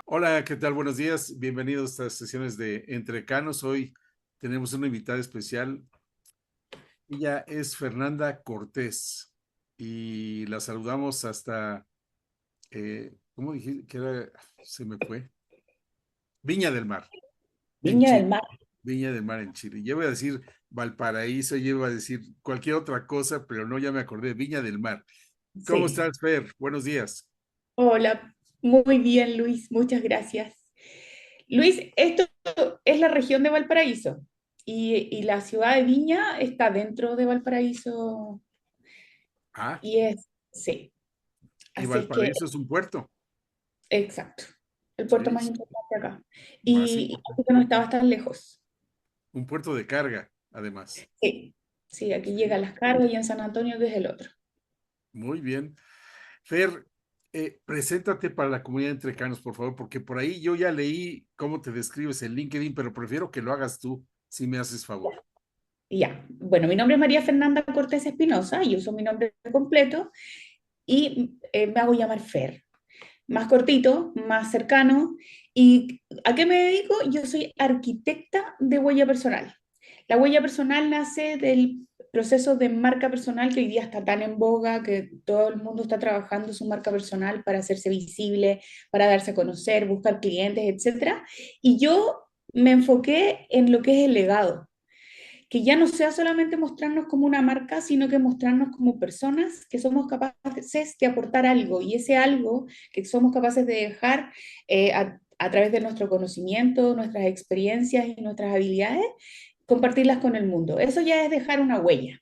Hola, ¿qué tal? Buenos días. Bienvenidos a estas sesiones de Entre Canos. Hoy tenemos una invitada especial. Ella es Fernanda Cortés y la saludamos hasta, ¿cómo dije que era? Se me fue. Viña del Mar, en Viña del Chile. Mar. Viña del Mar en Chile. Yo iba a decir Valparaíso, yo iba a decir cualquier otra cosa, pero no, ya me acordé. Viña del Mar. ¿Cómo Sí. estás, Fer? Buenos días. Hola, muy bien, Luis, muchas gracias. Luis, esto es la región de Valparaíso y la ciudad de Viña está dentro de Valparaíso Ah, y sí, y así es que, Valparaíso es un puerto. exacto, el puerto Sí, más sí, importante acá. más Y importante. así que no estabas tan lejos. Un puerto de carga, además. Sí, sí, aquí Sí, llegan las cargas y en San Antonio, que es el otro. muy bien. Fer, preséntate para la comunidad de Entrecanos, por favor, porque por ahí yo ya leí cómo te describes en LinkedIn, pero prefiero que lo hagas tú, si me haces favor. Y ya, bueno, mi nombre es María Fernanda Cortés Espinosa y uso mi nombre completo y me hago llamar Fer. Más cortito, más cercano. ¿Y a qué me dedico? Yo soy arquitecta de huella personal. La huella personal nace del proceso de marca personal que hoy día está tan en boga, que todo el mundo está trabajando su marca personal para hacerse visible, para darse a conocer, buscar clientes, etcétera. Y yo me enfoqué en lo que es el legado, que ya no sea solamente mostrarnos como una marca, sino que mostrarnos como personas que somos capaces de aportar algo, y ese algo que somos capaces de dejar a través de nuestro conocimiento, nuestras experiencias y nuestras habilidades, compartirlas con el mundo. Eso ya es dejar una huella.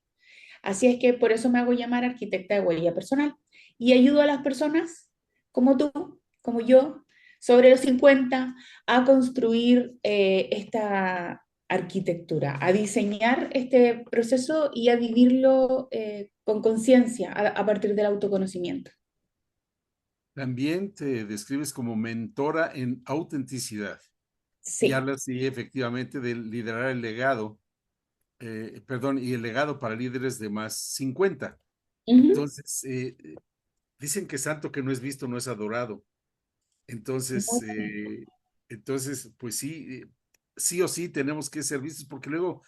Así es que por eso me hago llamar arquitecta de huella personal y ayudo a las personas como tú, como yo, sobre los 50 a construir esta arquitectura, a diseñar este proceso y a vivirlo con conciencia a partir del autoconocimiento. También te describes como mentora en autenticidad y Sí. hablas, sí, efectivamente, de liderar el legado, perdón, y el legado para líderes de más 50. Ujú. Entonces, dicen que santo que no es visto no es adorado. Muy Entonces, bien. pues sí, sí o sí tenemos que ser vistos porque luego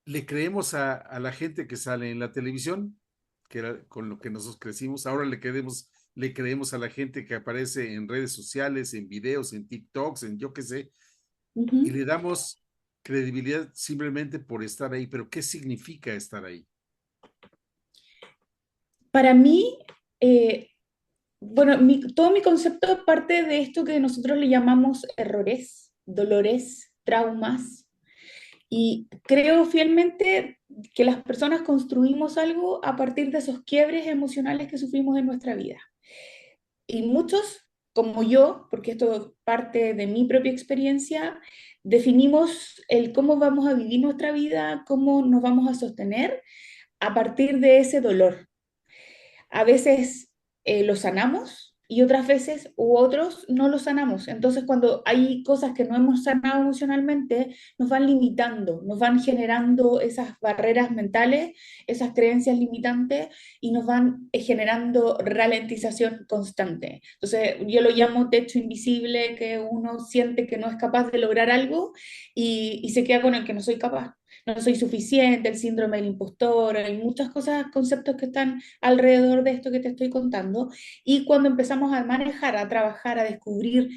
le creemos a la gente que sale en la televisión, que era con lo que nosotros crecimos, ahora le creemos a la gente que aparece en redes sociales, en videos, en TikToks, en yo qué sé, y Ujú. le damos credibilidad simplemente por estar ahí. Pero ¿qué significa estar ahí? Para mí, bueno, todo mi concepto parte de esto que nosotros le llamamos errores, dolores, traumas, y creo fielmente que las personas construimos algo a partir de esos quiebres emocionales que sufrimos en nuestra vida. Y muchos, como yo, porque esto parte de mi propia experiencia, definimos el cómo vamos a vivir nuestra vida, cómo nos vamos a sostener a partir de ese dolor. A veces lo sanamos y otras veces u otros no lo sanamos. Entonces, cuando hay cosas que no hemos sanado emocionalmente, nos van limitando, nos van generando esas barreras mentales, esas creencias limitantes y nos van generando ralentización constante. Entonces, yo lo llamo techo invisible, que uno siente que no es capaz de lograr algo y se queda con el que no soy capaz. No soy suficiente, el síndrome del impostor, hay muchas cosas, conceptos que están alrededor de esto que te estoy contando. Y cuando empezamos a manejar, a trabajar, a descubrir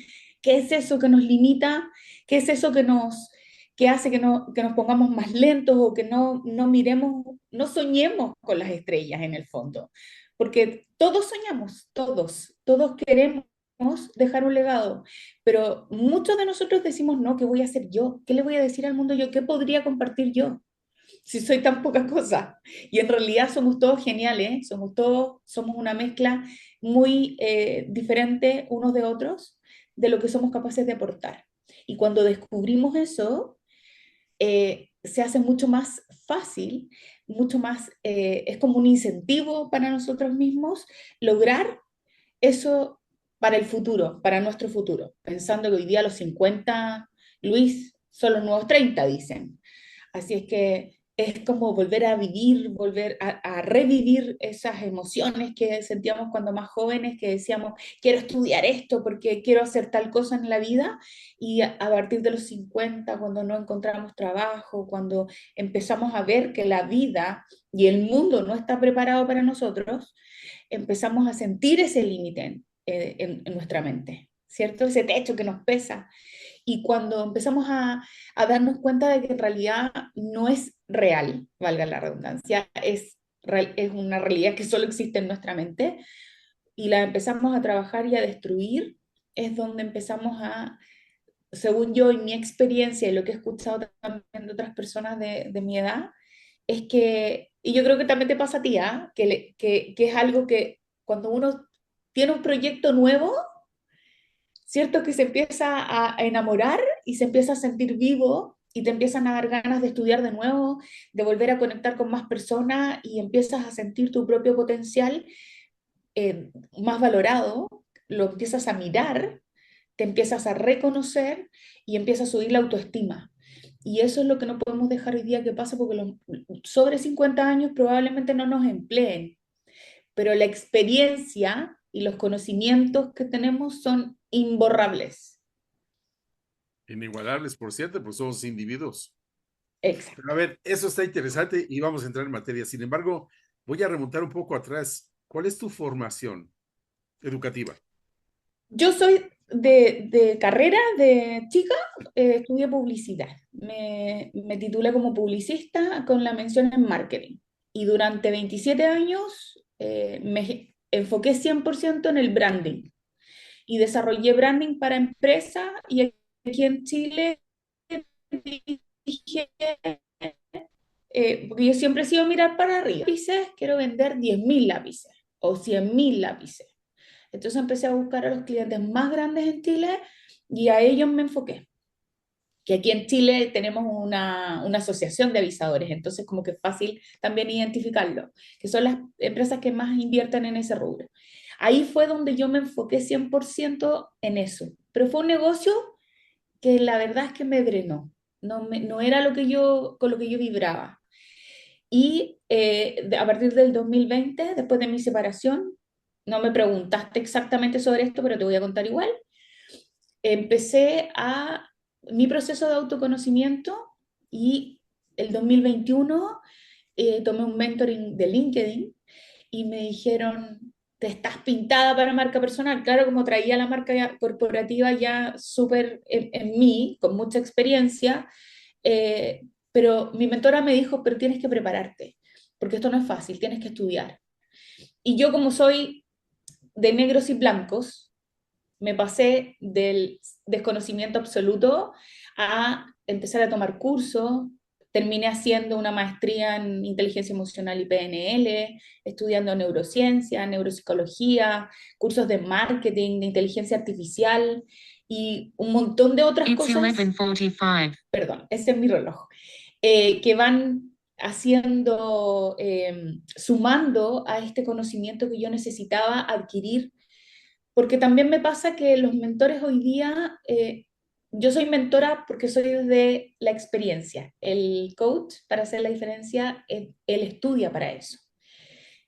qué es eso que nos limita, qué es eso que hace que nos pongamos más lentos o que no miremos, no soñemos con las estrellas en el fondo. Porque todos soñamos, todos queremos dejar un legado, pero muchos de nosotros decimos, no, ¿qué voy a hacer yo? ¿Qué le voy a decir al mundo yo? ¿Qué podría compartir yo? Si soy tan poca cosa. Y en realidad somos todos geniales, ¿eh? Somos una mezcla muy diferente unos de otros de lo que somos capaces de aportar. Y cuando descubrimos eso, se hace mucho más fácil, mucho más, es como un incentivo para nosotros mismos lograr eso para el futuro, para nuestro futuro. Pensando que hoy día los 50, Luis, son los nuevos 30, dicen. Así es que es como volver a vivir, volver a revivir esas emociones que sentíamos cuando más jóvenes, que decíamos, quiero estudiar esto porque quiero hacer tal cosa en la vida, y a partir de los 50, cuando no encontramos trabajo, cuando empezamos a ver que la vida y el mundo no está preparado para nosotros, empezamos a sentir ese límite en nuestra mente, ¿cierto? Ese techo que nos pesa. Y cuando empezamos a darnos cuenta de que en realidad no es real, valga la redundancia, es una realidad que solo existe en nuestra mente, y la empezamos a trabajar y a destruir, es donde empezamos a, según yo y mi experiencia y lo que he escuchado también de otras personas de mi edad, es que, y yo creo que también te pasa a ti, ¿ah? Que es algo que cuando uno tiene un proyecto nuevo, ¿cierto? Que se empieza a enamorar y se empieza a sentir vivo y te empiezan a dar ganas de estudiar de nuevo, de volver a conectar con más personas, y empiezas a sentir tu propio potencial más valorado, lo empiezas a mirar, te empiezas a reconocer y empieza a subir la autoestima. Y eso es lo que no podemos dejar hoy día que pase, porque los sobre 50 años probablemente no nos empleen, pero la experiencia y los conocimientos que tenemos son imborrables. Inigualables, por cierto, pues somos individuos. Pero a Exacto. ver, eso está interesante y vamos a entrar en materia. Sin embargo, voy a remontar un poco atrás. ¿Cuál es tu formación educativa? Yo soy de carrera, de chica, estudié publicidad. Me titulé como publicista con la mención en marketing. Y durante 27 años me enfoqué 100% en el branding. Y desarrollé branding para empresas, y aquí en Chile dije, porque yo siempre he sido mirar para arriba. Lápices, quiero vender 10.000 lápices o 100.000 lápices. Entonces empecé a buscar a los clientes más grandes en Chile y a ellos me enfoqué. Que aquí en Chile tenemos una asociación de avisadores, entonces como que es fácil también identificarlo, que son las empresas que más invierten en ese rubro. Ahí fue donde yo me enfoqué 100% en eso, pero fue un negocio que la verdad es que me drenó, no era lo que yo, con lo que yo vibraba. Y a partir del 2020, después de mi separación, no me preguntaste exactamente sobre esto, pero te voy a contar igual, empecé a mi proceso de autoconocimiento, y el 2021 tomé un mentoring de LinkedIn y me dijeron, te estás pintada para marca personal. Claro, como traía la marca corporativa ya súper en mí, con mucha experiencia, pero mi mentora me dijo, pero tienes que prepararte, porque esto no es fácil, tienes que estudiar. Y yo, como soy de negros y blancos, me pasé del desconocimiento absoluto a empezar a tomar cursos. Terminé haciendo una maestría en inteligencia emocional y PNL, estudiando neurociencia, neuropsicología, cursos de marketing, de inteligencia artificial y un montón de otras cosas. 11:45. Perdón, ese es mi reloj. Que van haciendo, sumando a este conocimiento que yo necesitaba adquirir, porque también me pasa que los mentores hoy día, yo soy mentora porque soy desde la experiencia. El coach, para hacer la diferencia, él estudia para eso.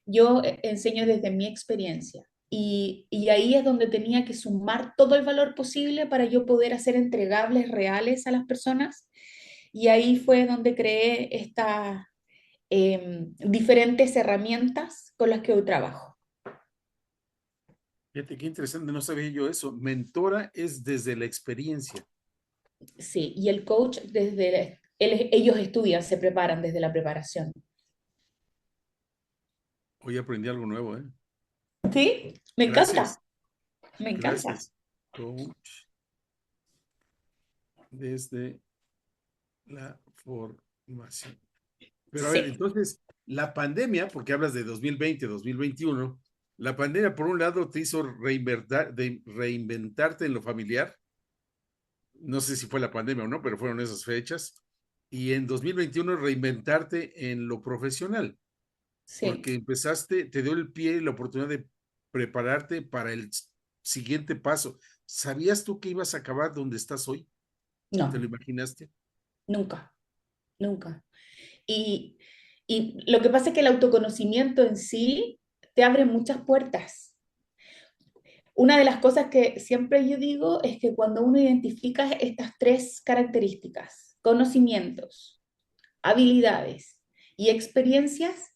Yo enseño desde mi experiencia. Y ahí es donde tenía que sumar todo el valor posible para yo poder hacer entregables reales a las personas. Y ahí fue donde creé estas diferentes herramientas con las que hoy trabajo. Fíjate qué interesante, no sabía yo eso. Mentora es desde la experiencia. Sí, y el coach ellos estudian, se preparan desde la preparación. Hoy aprendí algo nuevo, ¿eh? Sí, me encanta, Gracias, me encanta. gracias. Coach desde la formación. Pero a ver, Sí, entonces, la pandemia, porque hablas de 2020, 2021, la pandemia por un lado te hizo reinventarte en lo familiar, no sé si fue la pandemia o no, pero fueron esas fechas, y en 2021 reinventarte en lo profesional, sí, porque empezaste, te dio el pie y la oportunidad de prepararte para el siguiente paso. ¿Sabías tú que ibas a acabar donde estás hoy? ¿Te lo no, imaginaste? nunca, nunca. Y, y lo que pasa es que el autoconocimiento en sí te abre muchas puertas. Una de las cosas que siempre yo digo es que cuando uno identifica estas tres características, conocimientos, habilidades y experiencias,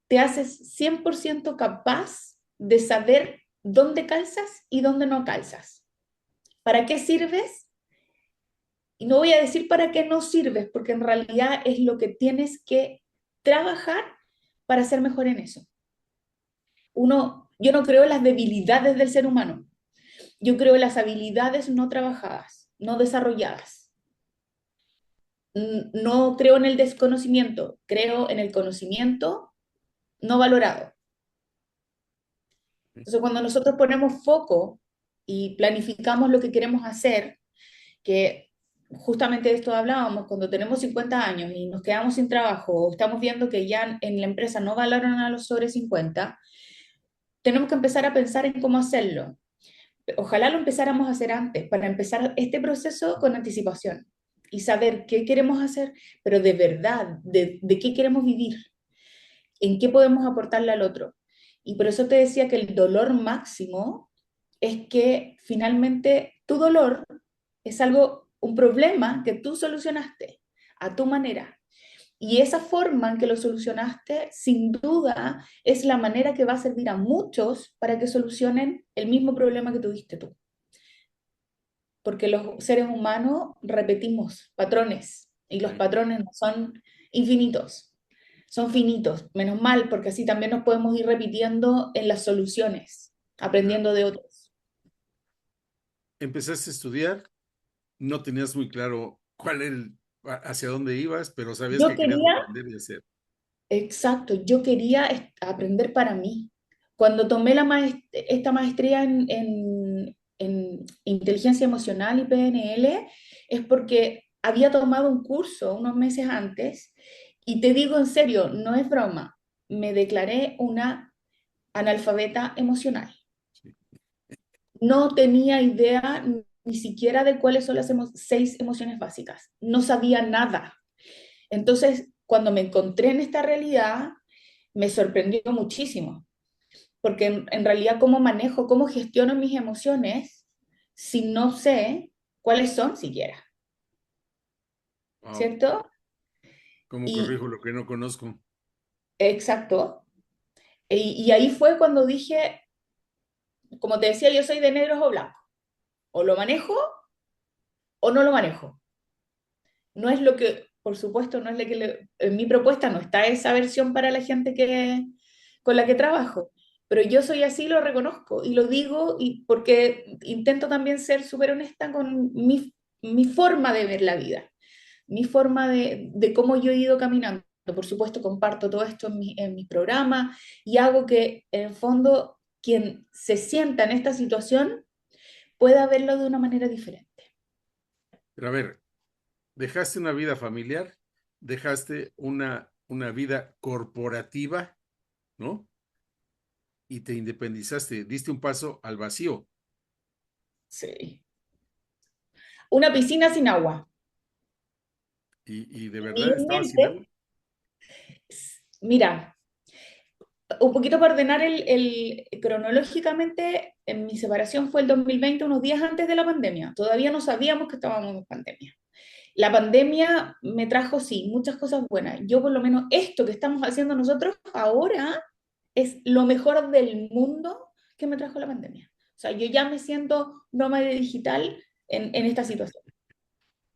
te haces 100% capaz de saber dónde calzas y dónde no calzas. ¿Para qué sirves? Y no voy a decir para qué no sirves, porque en realidad es lo que tienes que trabajar para ser mejor en eso. Yo no creo en las debilidades del ser humano, yo creo en las habilidades no trabajadas, no desarrolladas. No creo en el desconocimiento, creo en el conocimiento no valorado. Entonces, cuando nosotros ponemos foco y planificamos lo que queremos hacer, que justamente de esto hablábamos, cuando tenemos 50 años y nos quedamos sin trabajo, o estamos viendo que ya en la empresa no valoran a los sobre 50, tenemos que empezar a pensar en cómo hacerlo. Ojalá lo empezáramos a hacer antes, para empezar este proceso con anticipación y saber qué queremos hacer, pero de verdad, de qué queremos vivir, en qué podemos aportarle al otro. Y por eso te decía que el dolor máximo es que finalmente tu dolor es algo, un problema que tú solucionaste a tu manera. Y esa forma en que lo solucionaste, sin duda, es la manera que va a servir a muchos para que solucionen el mismo problema que tuviste tú. Porque los seres humanos repetimos patrones y los Sí. patrones no son infinitos, son finitos. Menos mal, porque así también nos podemos ir repitiendo en las soluciones, Claro. aprendiendo de otros. Empezaste a estudiar, no tenías muy claro cuál era hacia dónde ibas, pero sabías Yo que querías quería, aprender y hacer. exacto, yo quería aprender para mí. Cuando tomé esta maestría en inteligencia emocional y PNL, es porque había tomado un curso unos meses antes y te digo en serio, no es broma, me declaré una analfabeta emocional. Sí. No tenía idea ni siquiera de cuáles son las 6 emociones básicas. No sabía nada. Entonces, cuando me encontré en esta realidad, me sorprendió muchísimo, porque en realidad cómo manejo, cómo gestiono mis emociones si no sé cuáles son siquiera, Wow. ¿cierto? ¿Cómo Y corrijo lo que no conozco? exacto. Y ahí fue cuando dije, como te decía, yo soy de negros o blancos, o lo manejo o no lo manejo. No es lo que, por supuesto, no es lo que en mi propuesta no está esa versión para la gente con la que trabajo, pero yo soy así, lo reconozco y lo digo y porque intento también ser súper honesta con mi forma de ver la vida, mi forma de cómo yo he ido caminando. Por supuesto, comparto todo esto en mi programa y hago que, en el fondo, quien se sienta en esta situación pueda verlo de una manera diferente. Pero a ver, dejaste una vida familiar, dejaste una vida corporativa, ¿no? Y te independizaste, diste un paso al vacío. Sí. Una piscina sin agua. Y de Mi verdad estaba sin agua. mente, mira, un poquito para ordenar cronológicamente, en mi separación fue el 2020, unos días antes de la pandemia. Todavía no sabíamos que estábamos en pandemia. La pandemia me trajo, sí, muchas cosas buenas. Yo por lo menos esto que estamos haciendo nosotros ahora es lo mejor del mundo que me trajo la pandemia. O sea, yo ya me siento nómada digital en esta situación.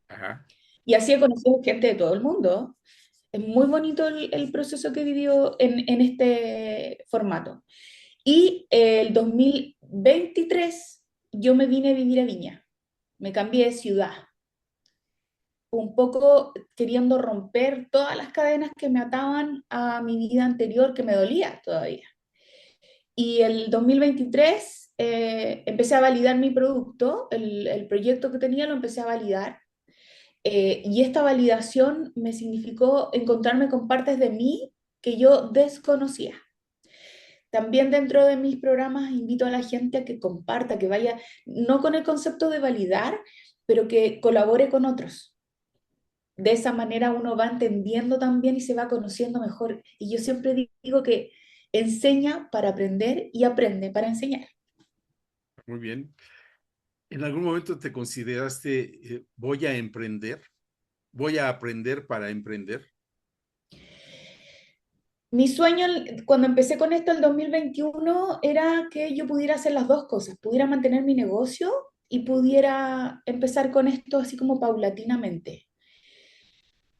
Ajá. Y así he conocido gente de todo el mundo. Es muy bonito el proceso que vivió en este formato. Y el 2023 yo me vine a vivir a Viña, me cambié de ciudad, un poco queriendo romper todas las cadenas que me ataban a mi vida anterior, que me dolía todavía. Y el 2023 empecé a validar mi producto, el proyecto que tenía lo empecé a validar. Y esta validación me significó encontrarme con partes de mí que yo desconocía. También dentro de mis programas invito a la gente a que comparta, que vaya, no con el concepto de validar, pero que colabore con otros. de esa manera uno va entendiendo también y se va conociendo mejor. Y yo siempre digo que enseña para aprender y aprende para enseñar. Muy bien. ¿En algún momento te consideraste, voy a emprender? ¿Voy a aprender para emprender? Mi sueño cuando empecé con esto el 2021 era que yo pudiera hacer las dos cosas, pudiera mantener mi negocio y pudiera empezar con esto así como paulatinamente.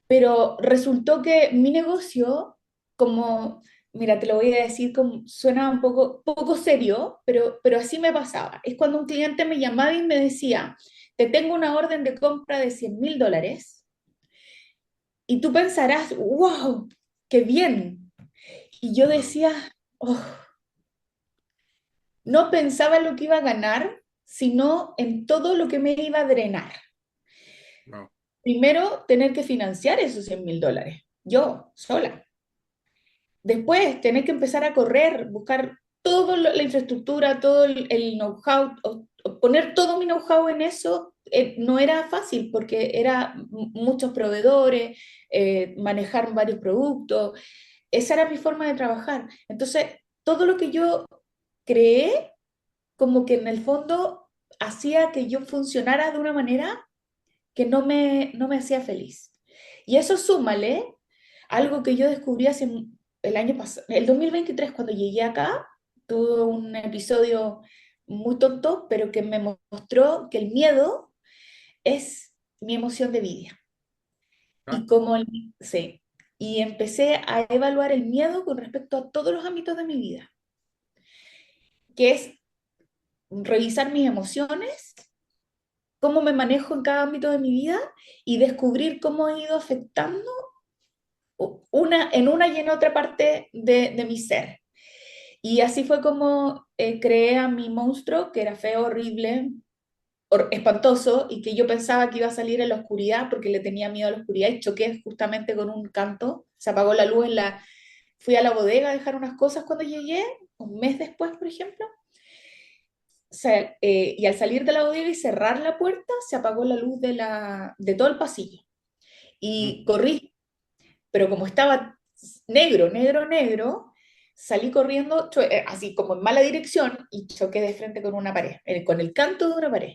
Pero resultó que mi negocio, como, mira, te lo voy a decir, como, suena un poco serio, pero así me pasaba. Es cuando un cliente me llamaba y me decía, te tengo una orden de compra de $100.000 y tú pensarás, wow, qué bien. Y yo Wow, decía, oh, no pensaba en lo que iba a ganar, sino en todo lo que me iba a drenar. wow. Primero, tener que financiar esos $100.000, yo sola. Después, tener que empezar a correr, buscar toda la infraestructura, todo el know-how, o poner todo mi know-how en eso, no era fácil porque era muchos proveedores, manejar varios productos. Esa era mi forma de trabajar. Entonces, todo lo que yo creé, como que en el fondo hacía que yo funcionara de una manera que no me hacía feliz. Y eso súmale algo que yo descubrí hace el año pasado, el 2023 cuando llegué acá, tuve un episodio muy tonto, pero que me mostró que el miedo es mi emoción de vida. Ah, Y como sí, y empecé a evaluar el miedo con respecto a todos los ámbitos de mi vida, que es revisar mis emociones, cómo me manejo en cada ámbito de mi vida y descubrir cómo he ido afectando en una y en otra parte de mi ser. Y así fue como creé a mi monstruo, que era feo, horrible, espantoso, y que yo pensaba que iba a salir en la oscuridad porque le tenía miedo a la oscuridad y choqué justamente con un canto. Se apagó la luz Fui a la bodega a dejar unas cosas cuando llegué, un mes después, por ejemplo. Y al salir de la bodega y cerrar la puerta, se apagó la luz de todo el pasillo. mm, Y corrí, pero como estaba negro, negro, negro, salí corriendo así como en mala dirección y choqué de frente con una pared, con el canto de una pared.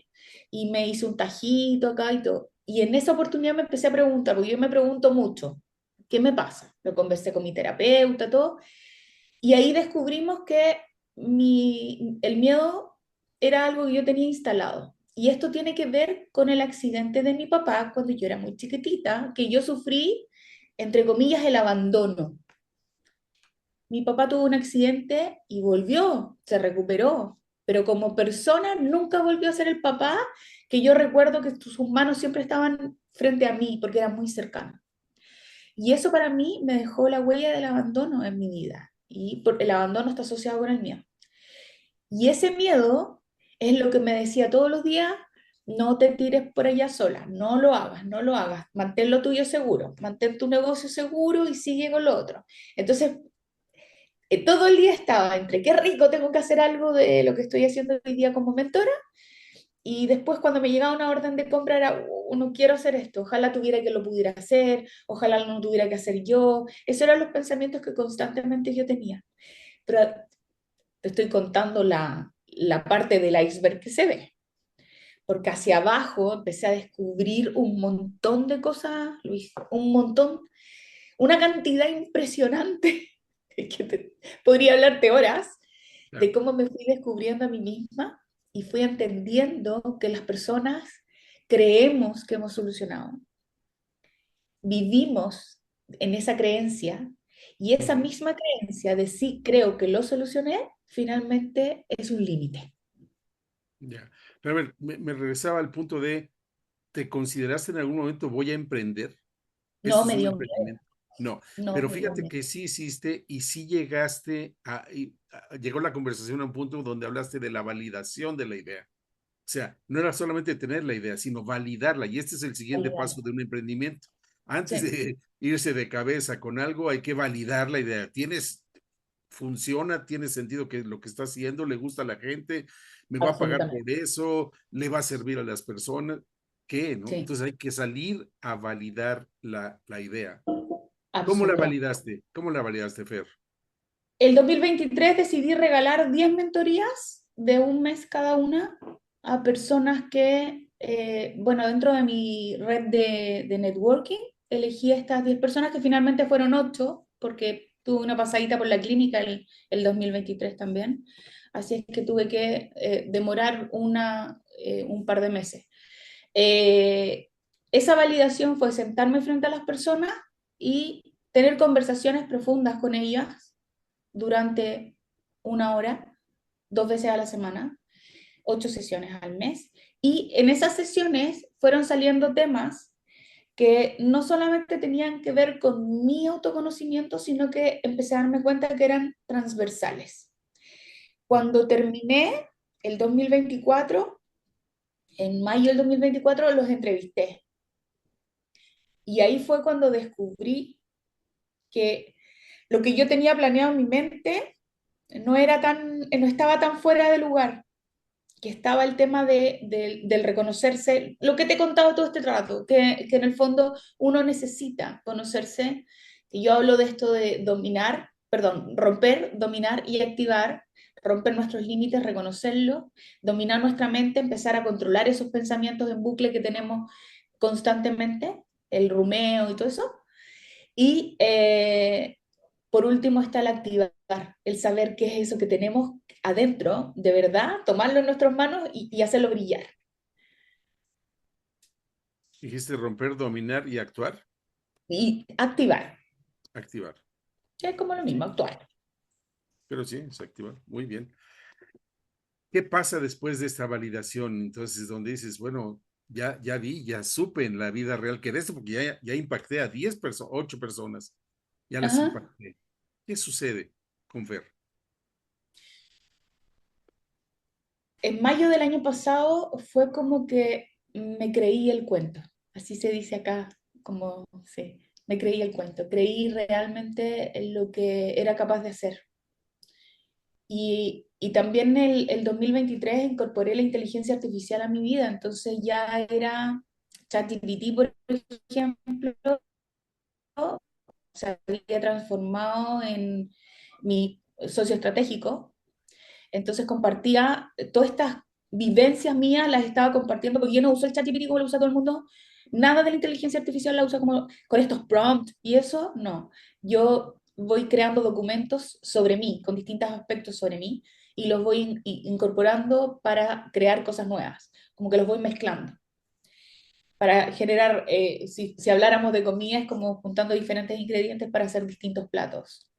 Y me hice un tajito acá y todo. Y en esa oportunidad me empecé a preguntar, porque yo me pregunto mucho, ¿qué me pasa? Lo conversé con mi terapeuta, todo, y ahí descubrimos que el miedo era algo que yo tenía instalado. Y esto tiene que ver con el accidente de mi papá cuando yo era muy chiquitita, que yo sufrí, entre comillas, el abandono. Mi papá tuvo un accidente y volvió, se recuperó, pero como persona nunca volvió a ser el papá que yo recuerdo que sus manos siempre estaban frente a mí porque era muy cercano. Y eso para mí me dejó la huella del abandono en mi vida. Y el abandono está asociado con el miedo. Y ese miedo es lo que me decía todos los días, no te tires por allá sola, no lo hagas, no lo hagas, mantén lo tuyo seguro, mantén tu negocio seguro y sigue con lo otro. Entonces, todo el día estaba entre qué rico, tengo que hacer algo de lo que estoy haciendo hoy día como mentora, y después cuando me llegaba una orden de compra era, no quiero hacer esto, ojalá tuviera que lo pudiera hacer, ojalá no lo tuviera que hacer yo. Esos eran los pensamientos que constantemente yo tenía. Pero te estoy contando la parte del iceberg que se ve, porque hacia abajo empecé a descubrir un montón de cosas, Luis, un montón, una cantidad impresionante, que podría hablarte horas, de claro. cómo me fui descubriendo a mí misma y fui entendiendo que las personas creemos que hemos solucionado, vivimos en esa creencia y esa Ujú, misma creencia de sí creo que lo solucioné, finalmente es un límite. ya. Pero a ver, me regresaba al punto de, ¿te consideraste en algún momento voy a emprender? No Esto es me un dio miedo, emprendimiento. No, no pero me dio fíjate miedo. que sí hiciste y sí llegaste llegó la conversación a un punto donde hablaste de la validación de la idea. O sea, no era solamente tener la idea, sino validarla. Y este es el siguiente Ayudarla. paso de un emprendimiento. Antes Sí, de irse de cabeza con algo, hay que validar la idea. Funciona, tiene sentido que lo que está haciendo le gusta a la gente, me va a pagar absolutamente. por eso, le va a servir a las personas. qué, ¿no? Sí, Entonces hay que salir a validar la idea. ¿Cómo la absolutamente. validaste? ¿Cómo la validaste, Fer? El 2023 decidí regalar 10 mentorías de un mes cada una a personas que, bueno, dentro de mi red de networking, elegí a estas 10 personas que finalmente fueron 8, porque tuve una pasadita por la clínica el 2023 también. Así es que tuve que demorar un par de meses. Eh, Esa validación fue sentarme frente a las personas y tener conversaciones profundas con ellas durante una hora, 2 veces a la semana, 8 sesiones al mes. Y en esas sesiones fueron saliendo temas que no solamente tenían que ver con mi autoconocimiento, sino que empecé a darme cuenta que eran transversales. Cuando terminé el 2024, en mayo del 2024, los entrevisté. Y ahí fue cuando descubrí que lo que yo tenía planeado en mi mente no estaba tan fuera de lugar, que estaba el tema del reconocerse, lo que te he contado todo este trato, que en el fondo uno necesita conocerse, y yo hablo de esto de dominar, perdón, romper, dominar y activar, romper nuestros límites, reconocerlo, dominar nuestra mente, empezar a controlar esos pensamientos en bucle que tenemos constantemente, el rumeo y todo eso, y por último está el activar, el saber qué es eso que tenemos adentro, de verdad, tomarlo en nuestras manos y hacerlo brillar. Dijiste romper, dominar y actuar, Y activar, activar. es como lo mismo, Sí, actuar. pero sí, es activar. Muy bien. ¿Qué pasa después de esta validación? Entonces, donde dices, bueno, ya vi, ya supe en la vida real que eres, porque ya impacté a 10 personas, 8 personas, ya las Ajá. impacté. ¿Qué sucede con Fer? En mayo del año pasado fue como que me creí el cuento, así se dice acá, como, sí, me creí el cuento, creí realmente en lo que era capaz de hacer. Y también el 2023 incorporé la inteligencia artificial a mi vida, entonces ya era ChatGPT, por ejemplo, se había transformado en mi socio estratégico, entonces compartía todas estas vivencias mías, las estaba compartiendo, porque yo no uso el ChatGPT como lo usa todo el mundo, nada de la inteligencia artificial la usa como con estos prompts y eso, no. Yo voy creando documentos sobre mí, con distintos aspectos sobre mí, y los voy incorporando para crear cosas nuevas, como que los voy mezclando. Para generar, si habláramos de comida, es como juntando diferentes ingredientes para hacer distintos platos.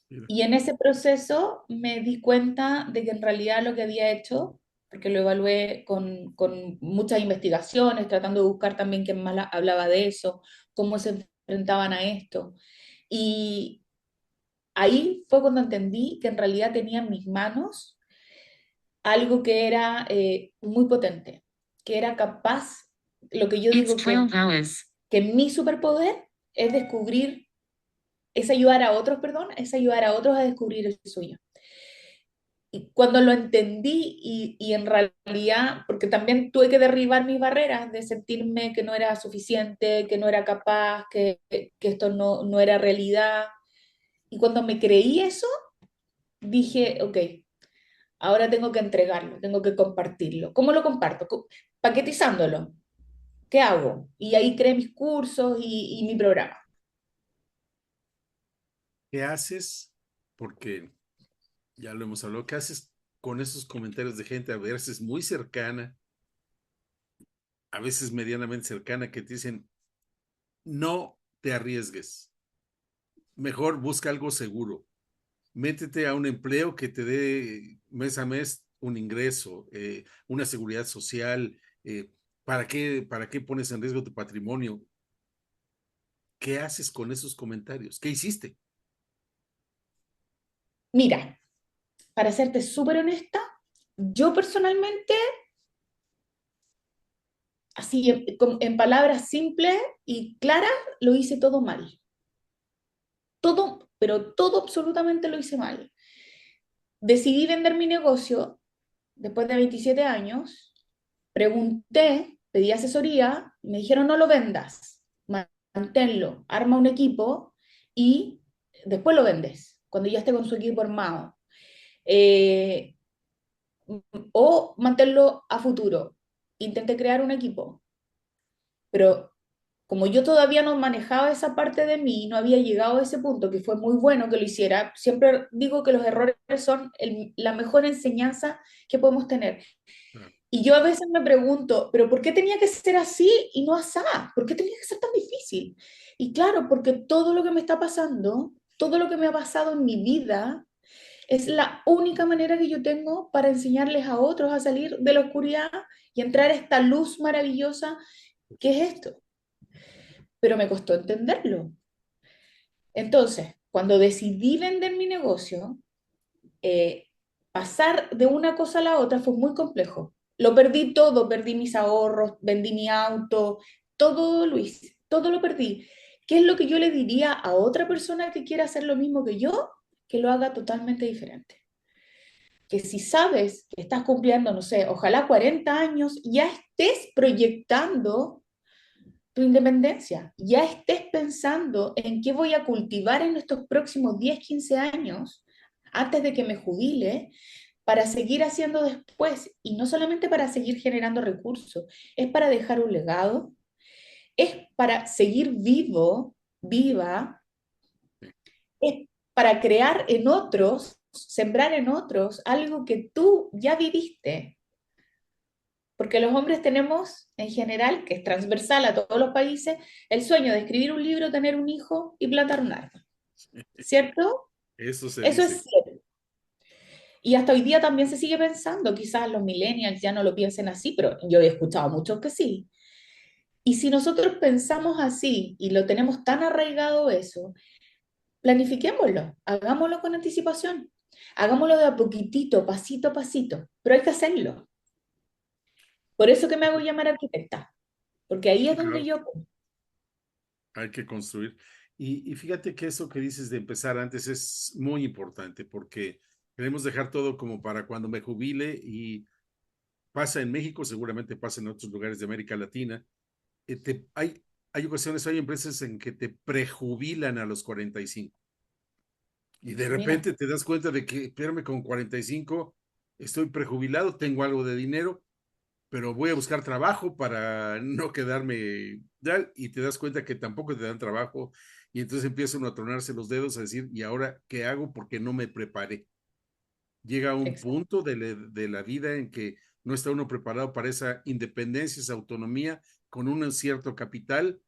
Mira, Y en ese proceso me di cuenta de que en realidad lo que había hecho, porque lo evalué con muchas investigaciones, tratando de buscar también quién más hablaba de eso, cómo se enfrentaban a esto. Y ahí fue cuando entendí que en realidad tenía en mis manos algo que era muy potente, que era capaz, lo que yo digo que mi superpoder es descubrir, es ayudar a otros, perdón, es ayudar a otros a descubrir el suyo. Y cuando lo entendí y en realidad, porque también tuve que derribar mis barreras de sentirme que no era suficiente, que no era capaz, que esto no era realidad. Y cuando me creí eso, dije, ok, ahora tengo que entregarlo, tengo que compartirlo. ¿Cómo lo comparto? Paquetizándolo. ¿Qué hago? Y ahí creé mis cursos y mi programa. ¿qué haces? Porque ya lo hemos hablado, ¿qué haces con esos comentarios de gente a veces muy cercana, a veces medianamente cercana, que te dicen, no te arriesgues, mejor busca algo seguro, métete a un empleo que te dé mes a mes un ingreso, una seguridad social, para qué pones en riesgo tu patrimonio? ¿Qué haces con esos comentarios? ¿Qué hiciste? Mira, para serte súper honesta, yo personalmente, así en palabras simples y claras, lo hice todo mal. Todo, pero todo absolutamente lo hice mal. Decidí vender mi negocio después de 27 años, pregunté, pedí asesoría, me dijeron no lo vendas, manténlo, arma un equipo y después lo vendes, cuando ya esté con su equipo armado. Eh, o mantenerlo a futuro. Intenté crear un equipo, pero como yo todavía no manejaba esa parte de mí, no había llegado a ese punto, que fue muy bueno que lo hiciera, siempre digo que los errores son la mejor enseñanza que podemos tener. Claro. Y yo a veces me pregunto, ¿pero por qué tenía que ser así y no asá? ¿Por qué tenía que ser tan difícil? Y claro, porque todo lo que me está pasando, todo lo que me ha pasado en mi vida, es la única manera que yo tengo para enseñarles a otros a salir de la oscuridad y entrar a esta luz maravillosa que es esto. Pero me costó entenderlo. Entonces, cuando decidí vender mi negocio, eh, pasar de una cosa a la otra fue muy complejo. Lo perdí todo, perdí mis ahorros, vendí mi auto, todo, Luis, todo lo perdí. ¿Qué es lo que yo le diría a otra persona que quiera hacer lo mismo que yo? Que lo haga totalmente diferente. Que si sabes que estás cumpliendo, no sé, ojalá 40 años, ya estés proyectando tu independencia, ya estés pensando en qué voy a cultivar en estos próximos 10 15 años antes de que me jubile para seguir haciendo después y no solamente para seguir generando recursos, es para dejar un legado, es para seguir vivo, viva, es para crear en otros, sembrar en otros algo que tú ya viviste. Porque los hombres tenemos, en general, que es transversal a todos los países, el sueño de escribir un libro, tener un hijo y plantar un árbol. ¿Cierto? Eso se Eso dice. es cierto. Y hasta hoy día también se sigue pensando, quizás los millennials ya no lo piensen así, pero yo he escuchado muchos que sí. Y si nosotros pensamos así y lo tenemos tan arraigado eso, planifiquémoslo, hagámoslo con anticipación, hagámoslo de a poquitito, pasito a pasito, pero hay que hacerlo. Por eso que me hago llamar arquitecta, porque ahí es Sí, donde claro, yo... hay que construir. Y fíjate que eso que dices de empezar antes es muy importante porque queremos dejar todo como para cuando me jubile y pasa en México, seguramente pasa en otros lugares de América Latina. Hay ocasiones, hay empresas en que te prejubilan a los 45 y de Mira, repente te das cuenta de que, espérame, con 45 estoy prejubilado, tengo algo de dinero, pero voy a buscar trabajo para no quedarme ya, y te das cuenta que tampoco te dan trabajo y entonces empieza uno a tronarse los dedos a decir, ¿y ahora qué hago? Porque no me preparé. Llega a un exacto. punto de la vida en que no está uno preparado para esa independencia, esa autonomía, con un cierto capital,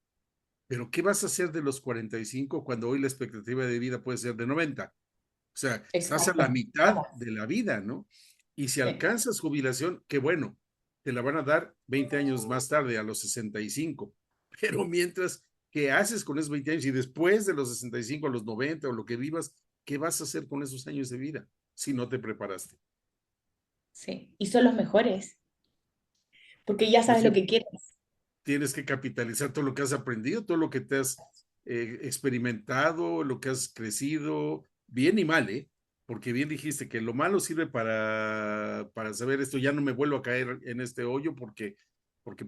pero ¿qué vas a hacer de los 45 cuando hoy la expectativa de vida puede ser de 90? O sea, estás a la Exacto. mitad de la vida, ¿no? Y si Sí, alcanzas jubilación, qué bueno, te la van a dar 20 años más tarde, a los 65. Pero mientras, ¿qué haces con esos 20 años? Y después de los 65 a los 90 o lo que vivas, ¿qué vas a hacer con esos años de vida si no te preparaste? sí. Y son los mejores, porque ya Pues sabes lo sí, que quieres. tienes que capitalizar todo lo que has aprendido, todo lo que te has experimentado, lo que has crecido, bien y mal, ¿eh? Porque bien dijiste que lo malo sirve para saber esto, ya no me vuelvo a caer en este hoyo porque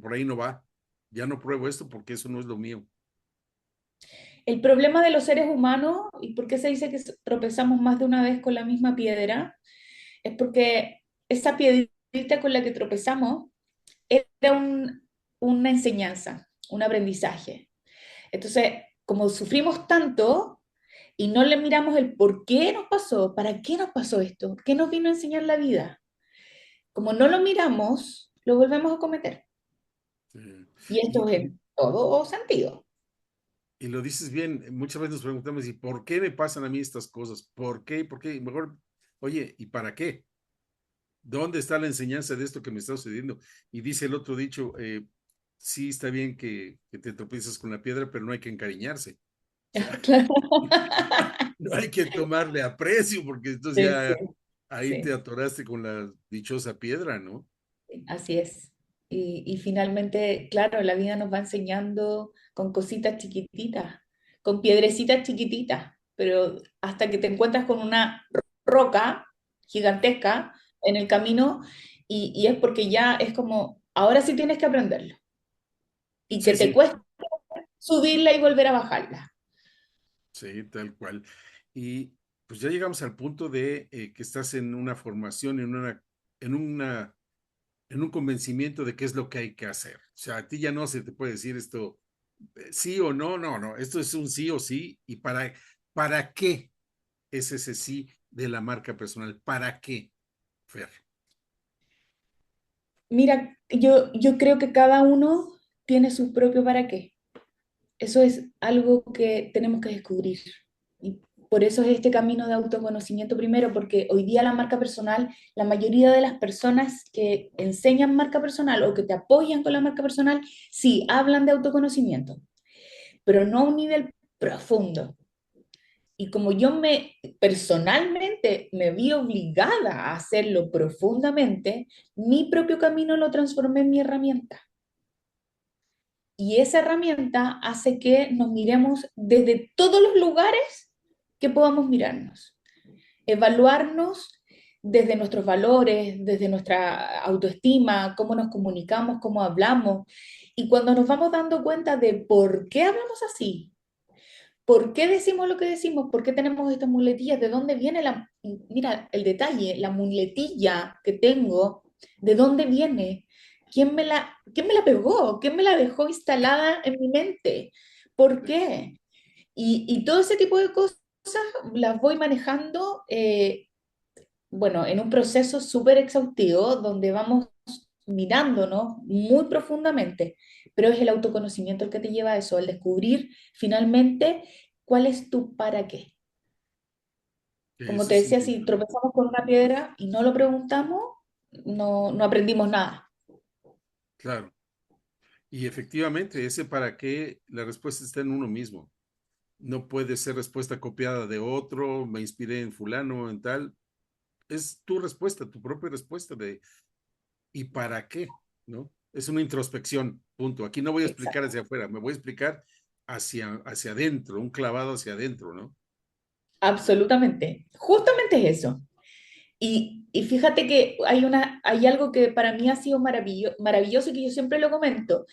por ahí no va, ya no pruebo esto porque eso no es lo mío. El problema de los seres humanos, y por qué se dice que tropezamos más de una vez con la misma piedra, es porque esa piedrita con la que tropezamos era una enseñanza, un aprendizaje. Entonces, como sufrimos tanto y no le miramos el por qué nos pasó, para qué nos pasó esto, qué nos vino a enseñar la vida, como no lo miramos, lo volvemos a cometer. Eh, Y esto y, es y, en todo sentido. y lo dices bien, muchas veces nos preguntamos, ¿y por qué me pasan a mí estas cosas? ¿Por qué? ¿Por qué? Y mejor, oye, ¿y para qué? ¿Dónde está la enseñanza de esto que me está sucediendo? Y dice el otro dicho, sí está bien que te tropiezas con la piedra, pero no hay que encariñarse. O sea, Claro. no hay que tomarle aprecio, porque entonces Sí, sí, ya ahí te sí, atoraste con la dichosa piedra, ¿no? así es. Y finalmente, claro, la vida nos va enseñando con cositas chiquititas, con piedrecitas chiquititas, pero hasta que te encuentras con una roca gigantesca en el camino y es porque ya es como, ahora sí tienes que aprenderlo. y que Sí, te sí, cuesta subirla y volver a bajarla. sí, tal cual. Y pues ya llegamos al punto de que estás en una formación, en una, en un convencimiento de qué es lo que hay que hacer. O sea, a ti ya no se te puede decir esto sí o no, no, no, esto es un sí o sí. ¿Y para qué es ese sí de la marca personal? ¿Para qué, Fer? Mira, yo creo que cada uno tiene su propio para qué. Eso es algo que tenemos que descubrir. Y por eso es este camino de autoconocimiento primero, porque hoy día la marca personal, la mayoría de las personas que enseñan marca personal o que te apoyan con la marca personal, sí, hablan de autoconocimiento, pero no a un nivel profundo. Y como yo personalmente me vi obligada a hacerlo profundamente, mi propio camino lo transformé en mi herramienta. Y esa herramienta hace que nos miremos desde todos los lugares que podamos mirarnos, evaluarnos desde nuestros valores, desde nuestra autoestima, cómo nos comunicamos, cómo hablamos. Y cuando nos vamos dando cuenta de por qué hablamos así, por qué decimos lo que decimos, por qué tenemos estas muletillas, de dónde viene mira, el detalle, la muletilla que tengo, de dónde viene, quién me la pegó, quién me la dejó instalada en mi mente, por qué. Y todo ese tipo de cosas las voy manejando, bueno, en un proceso súper exhaustivo donde vamos mirándonos muy profundamente, pero es el autoconocimiento el que te lleva a eso, al descubrir finalmente cuál es tu para qué. Como Eso te es decía, si importante. tropezamos con una piedra y no lo preguntamos, no aprendimos nada. Claro. Y efectivamente, ese para qué, la respuesta está en uno mismo. No puede ser respuesta copiada de otro, me inspiré en fulano, en tal. Es tu respuesta, tu propia respuesta de ¿y para qué? ¿No? Es una introspección, punto. Aquí no voy a explicar Exacto. hacia afuera, me voy a explicar hacia adentro, un clavado hacia adentro, ¿no? Absolutamente. Justamente es eso. Y fíjate que hay algo que para mí ha sido maravilloso y que yo siempre lo comento,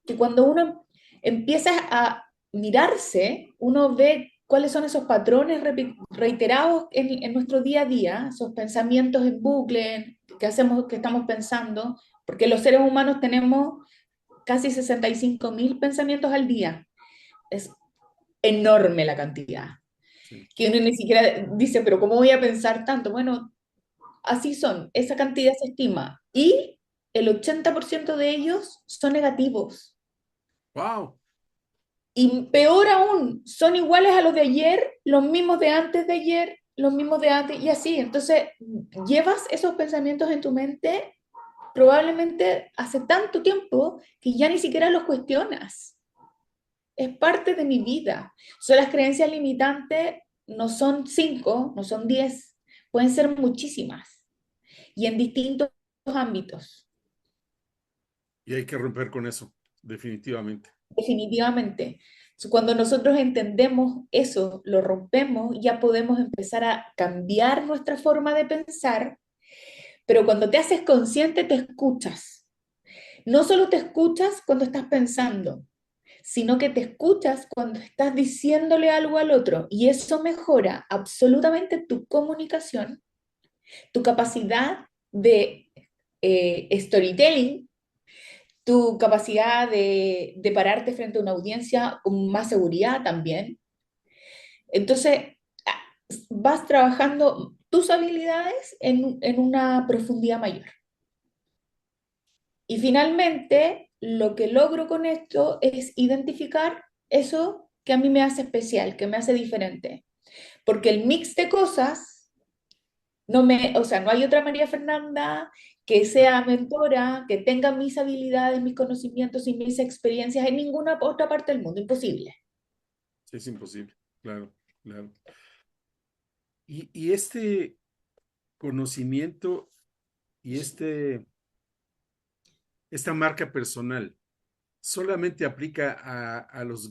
que cuando uno empieza a mirarse, uno ve cuáles son esos patrones reiterados en nuestro día a día, esos pensamientos en bucle que hacemos, que estamos pensando, porque los seres humanos tenemos casi 65.000 pensamientos al día. Es enorme la cantidad. Sí. Que uno ni siquiera dice, pero ¿cómo voy a pensar tanto? Bueno, así son, esa cantidad se estima. Y el 80% de ellos son negativos. ¡Wow! Y peor aún, son iguales a los de ayer, los mismos de antes de ayer, los mismos de antes, y así. Entonces, llevas esos pensamientos en tu mente probablemente hace tanto tiempo que ya ni siquiera los cuestionas. Es parte de mi vida. Son las creencias limitantes, no son 5, no son 10, pueden ser muchísimas y en distintos ámbitos. Y hay que romper con eso, definitivamente. Definitivamente. Cuando nosotros entendemos eso, lo rompemos, ya podemos empezar a cambiar nuestra forma de pensar, pero cuando te haces consciente, te escuchas. No solo te escuchas cuando estás pensando, sino que te escuchas cuando estás diciéndole algo al otro y eso mejora absolutamente tu comunicación, tu capacidad de storytelling, tu capacidad de pararte frente a una audiencia con más seguridad también. Entonces, vas trabajando tus habilidades en una profundidad mayor. Y finalmente, lo que logro con esto es identificar eso que a mí me hace especial, que me hace diferente. Porque el mix de cosas, o sea, no hay otra María Fernanda que sea mentora, que tenga mis habilidades, mis conocimientos y mis experiencias en ninguna otra parte del mundo, imposible. Sí, es imposible, claro, claro. Y este conocimiento y esta marca personal solamente aplica a los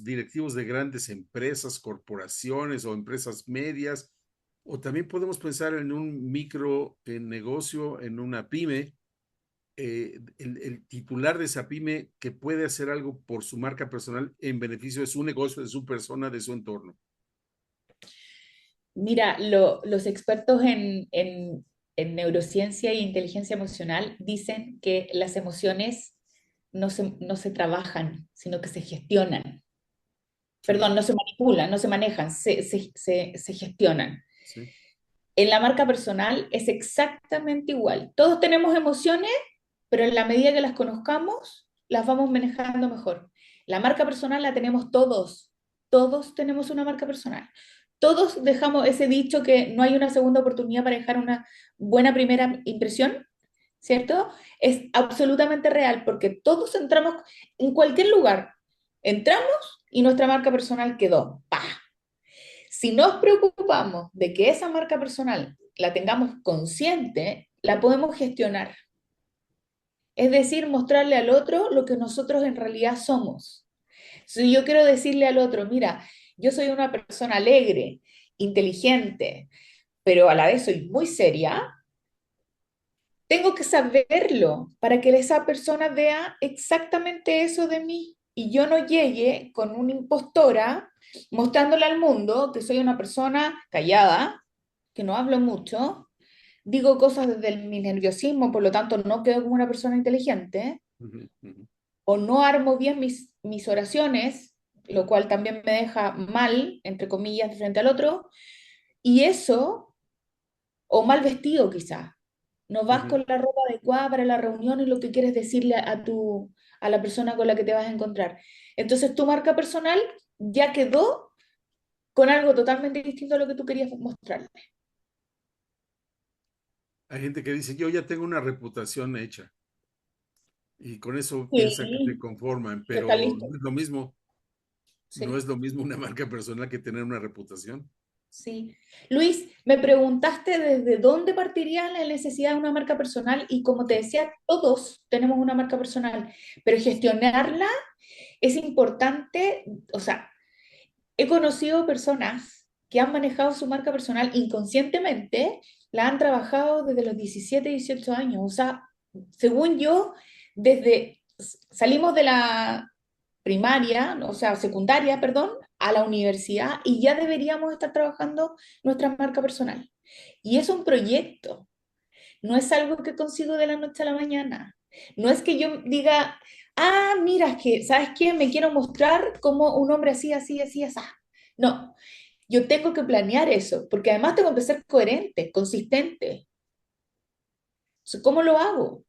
directivos de grandes empresas, corporaciones o empresas medias, o también podemos pensar en un micro negocio, en una pyme, el titular de esa pyme que puede hacer algo por su marca personal en beneficio de su negocio, de su persona, de su entorno? Mira, los expertos en neurociencia e inteligencia emocional dicen que las emociones no se trabajan, sino que se gestionan. Sí, Perdón, no se manipulan, no se manejan, se gestionan. sí. En la marca personal es exactamente igual. Todos tenemos emociones, pero en la medida que las conozcamos, las vamos manejando mejor. La marca personal la tenemos todos. Todos tenemos una marca personal. Todos dejamos ese dicho que no hay una segunda oportunidad para dejar una buena primera impresión, ¿cierto? Es absolutamente real porque todos entramos en cualquier lugar. Entramos y nuestra marca personal quedó. ¡Pah! Si nos preocupamos de que esa marca personal la tengamos consciente, la podemos gestionar. Es decir, mostrarle al otro lo que nosotros en realidad somos. Si yo quiero decirle al otro, mira, yo soy una persona alegre, inteligente, pero a la vez soy muy seria, tengo que saberlo para que esa persona vea exactamente eso de mí y yo no llegue con una impostora mostrándole al mundo que soy una persona callada, que no hablo mucho, digo cosas desde mi nerviosismo, por lo tanto no quedo como una persona inteligente, Ujú, ujú. o no armo bien mis oraciones, lo cual también me deja mal, entre comillas, frente al otro, y eso, o mal vestido quizás. No vas Ujú. con la ropa adecuada para la reunión y lo que quieres decirle a la persona con la que te vas a encontrar. Entonces tu marca personal ya quedó con algo totalmente distinto a lo que tú querías mostrarle. Hay gente que dice, yo ya tengo una reputación hecha y con eso piensan que se Sí, conforman, que está pero listo. no es lo mismo, no Sí. es lo mismo una marca personal que tener una reputación. Sí. Luis, me preguntaste desde dónde partiría la necesidad de una marca personal y como te Sí. decía, todos tenemos una marca personal, pero gestionarla es importante. O sea, he conocido personas que han manejado su marca personal inconscientemente, la han trabajado desde los 17, 18 años. O sea, según yo, desde salimos de la primaria, o sea, secundaria, perdón, a la universidad y ya deberíamos estar trabajando nuestra marca personal. Y es un proyecto, no es algo que consigo de la noche a la mañana. No es que yo diga, ah, mira, es que, ¿sabes qué? Me quiero mostrar como un hombre así, así, así, así. No, yo tengo que planear eso, porque además tengo que ser coherente, consistente. O sea, ¿cómo lo hago?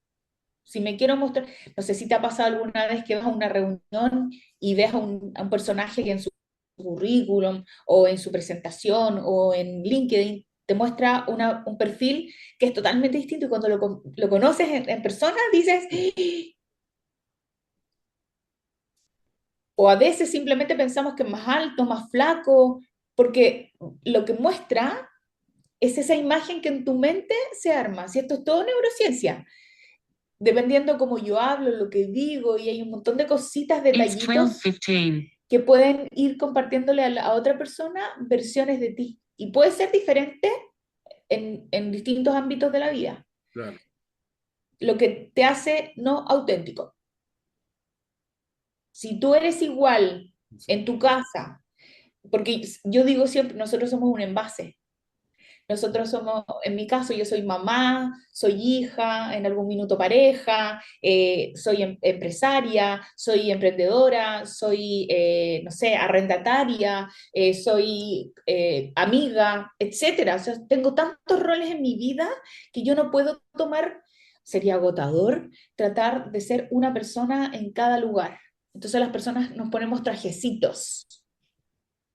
Si me quiero mostrar, no sé si te ha pasado alguna vez que vas a una reunión y ves a un personaje que en su currículum o en su presentación o en LinkedIn te muestra un perfil que es totalmente distinto y cuando lo conoces en persona dices, "¡Ah!". O a veces simplemente pensamos que es más alto, más flaco, porque lo que muestra es esa imagen que en tu mente se arma, ¿cierto? Es todo neurociencia. Dependiendo cómo yo hablo, lo que digo, y hay un montón de cositas, detallitos que pueden ir compartiéndole a otra persona versiones de ti. Y puede ser diferente en distintos ámbitos de la vida, Claro. lo que te hace no auténtico. Si tú eres igual Sí. en tu casa, porque yo digo siempre, nosotros somos un envase. Nosotros somos, en mi caso, yo soy mamá, soy hija, en algún minuto pareja, soy empresaria, soy emprendedora, soy, no sé, arrendataria, soy amiga, etcétera. O sea, tengo tantos roles en mi vida que yo no puedo tomar, sería agotador tratar de ser una persona en cada lugar. Entonces las personas nos ponemos trajecitos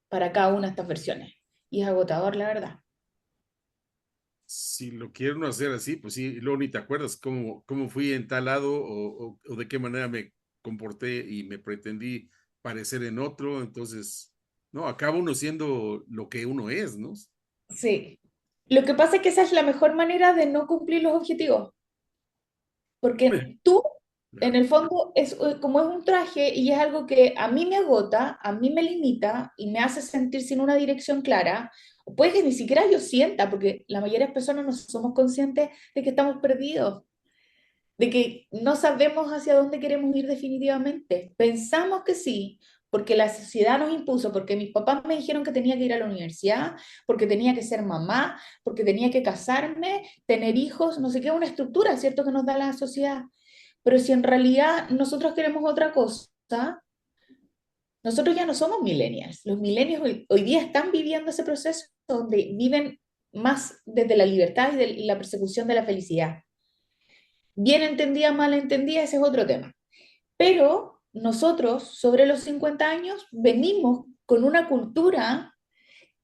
para cada una de estas versiones. Y es agotador, la verdad. Si lo quieren hacer así, pues sí, y luego ni te acuerdas cómo fui en tal lado o de qué manera me comporté y me pretendí parecer en otro, entonces, no, acaba uno siendo lo que uno es, ¿no? Sí. Lo que pasa es que esa es la mejor manera de no cumplir los objetivos, porque tú, en Claro. el fondo, como es un traje y es algo que a mí me agota, a mí me limita y me hace sentir sin una dirección clara, o puede que ni siquiera yo sienta, porque la mayoría de las personas no somos conscientes de que estamos perdidos. de que no sabemos hacia dónde queremos ir definitivamente. Pensamos que sí, porque la sociedad nos impuso, porque mis papás me dijeron que tenía que ir a la universidad, porque tenía que ser mamá, porque tenía que casarme, tener hijos, no sé qué, una estructura, ¿cierto?, que nos da la sociedad. Pero si en realidad nosotros queremos otra cosa, nosotros ya no somos millennials. Los millennials hoy día están viviendo ese proceso donde viven más desde la libertad y de la persecución de la felicidad. Bien entendida, mal entendida, ese es otro tema. Pero nosotros, sobre los 50 años, venimos con una cultura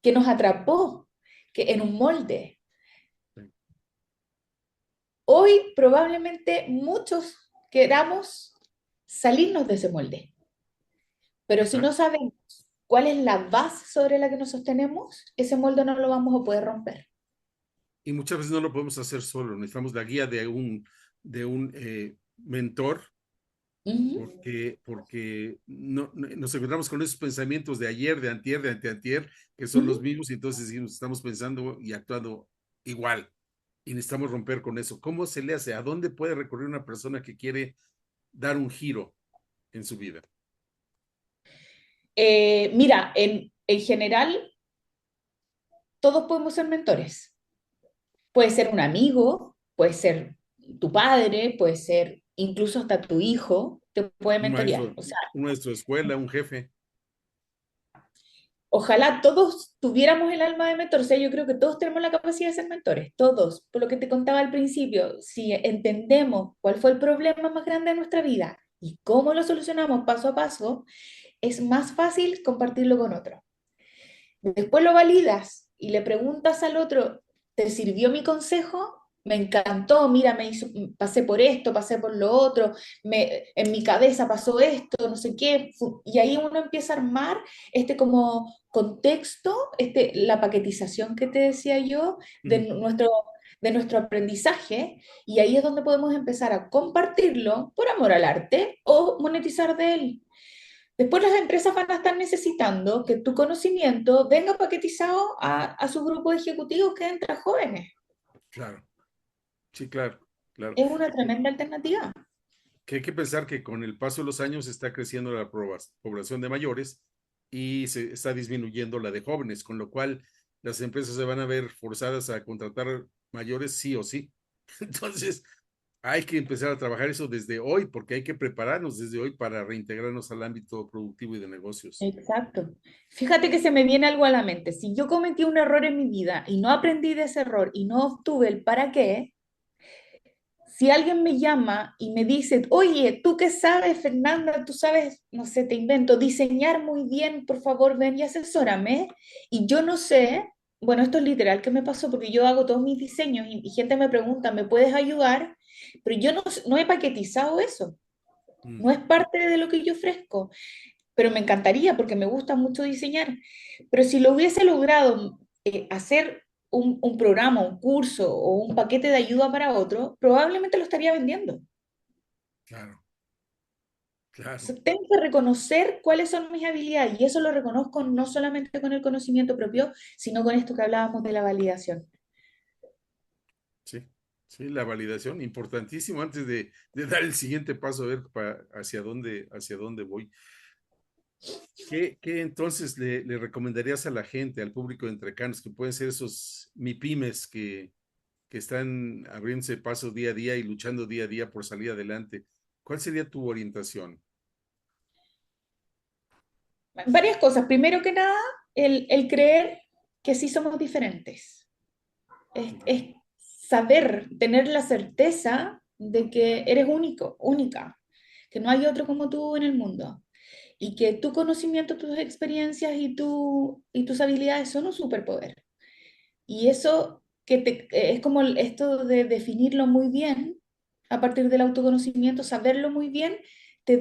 que nos atrapó que en un molde. Hoy probablemente muchos queramos salirnos de ese molde, pero si no Exacto. sabemos cuál es la base sobre la que nos sostenemos, ese molde no lo vamos a poder romper. Y muchas veces no lo podemos hacer solo, necesitamos la guía de un mentor Ujú, porque nos encontramos con esos pensamientos de ayer, de antier, de anteantier, que son los ujú. mismos, y entonces seguimos, estamos pensando y actuando igual, y necesitamos romper con eso. ¿Cómo se le hace? ¿A dónde puede recurrir una persona que quiere dar un giro en su vida? Mira, en general, todos podemos ser mentores. Puede ser un amigo, puede ser tu padre, puede ser incluso hasta tu hijo, te puede mentorear. O sea, Un maestro de escuela, un jefe. ojalá todos tuviéramos el alma de mentor. O sea, yo creo que todos tenemos la capacidad de ser mentores, todos. Por lo que te contaba al principio, si entendemos cuál fue el problema más grande de nuestra vida y cómo lo solucionamos paso a paso, es más fácil compartirlo con otro. Después lo validas y le preguntas al otro, ¿te sirvió mi consejo? Me encantó, mira, pasé por esto, pasé por lo otro, en mi cabeza pasó esto, no sé qué, y ahí uno empieza a armar este como contexto, la paquetización que te decía yo de nuestro aprendizaje, y ahí es donde podemos empezar a compartirlo por amor al arte o monetizar de él. Después las empresas van a estar necesitando que tu conocimiento venga paquetizado a su grupo de ejecutivos que entra jóvenes. Claro, sí, claro, claro. Es una tremenda alternativa. Que hay que pensar que con el paso de los años está creciendo la población de mayores y se está disminuyendo la de jóvenes, con lo cual las empresas se van a ver forzadas a contratar mayores sí o sí. Entonces, hay que empezar a trabajar eso desde hoy, porque hay que prepararnos desde hoy para reintegrarnos al ámbito productivo y de negocios. Exacto. Fíjate que se me viene algo a la mente. Si yo cometí un error en mi vida y no aprendí de ese error y no obtuve el para qué, si alguien me llama y me dice, oye, ¿tú qué sabes, Fernanda? Tú sabes, no sé, te invento, diseñar muy bien, por favor, ven y asesórame. Y yo no sé, bueno, esto es literal que me pasó porque yo hago todos mis diseños y gente me pregunta, ¿me puedes ayudar? Pero yo no he paquetizado eso, Mm, no es parte de lo que yo ofrezco, pero me encantaría porque me gusta mucho diseñar. Pero si lo hubiese logrado hacer un programa, un curso o un paquete de ayuda para otro, probablemente lo estaría vendiendo. claro, claro. Entonces, tengo que reconocer cuáles son mis habilidades y eso lo reconozco no solamente con el conocimiento propio, sino con esto que hablábamos de la validación. Sí, sí, la validación, importantísimo antes de dar el siguiente paso, a ver hacia dónde voy. ¿Qué entonces le recomendarías a la gente, al público de Entrecanos, que pueden ser esos MIPIMES que están abriéndose paso día a día y luchando día a día por salir adelante? ¿Cuál sería tu orientación? Varias cosas. Primero que nada, el creer que sí somos diferentes. Es saber, tener la certeza de que eres único, única, que no hay otro como tú en el mundo y que tu conocimiento, tus experiencias y tus habilidades son un superpoder. Y eso es como esto de definirlo muy bien a partir del autoconocimiento, saberlo muy bien, te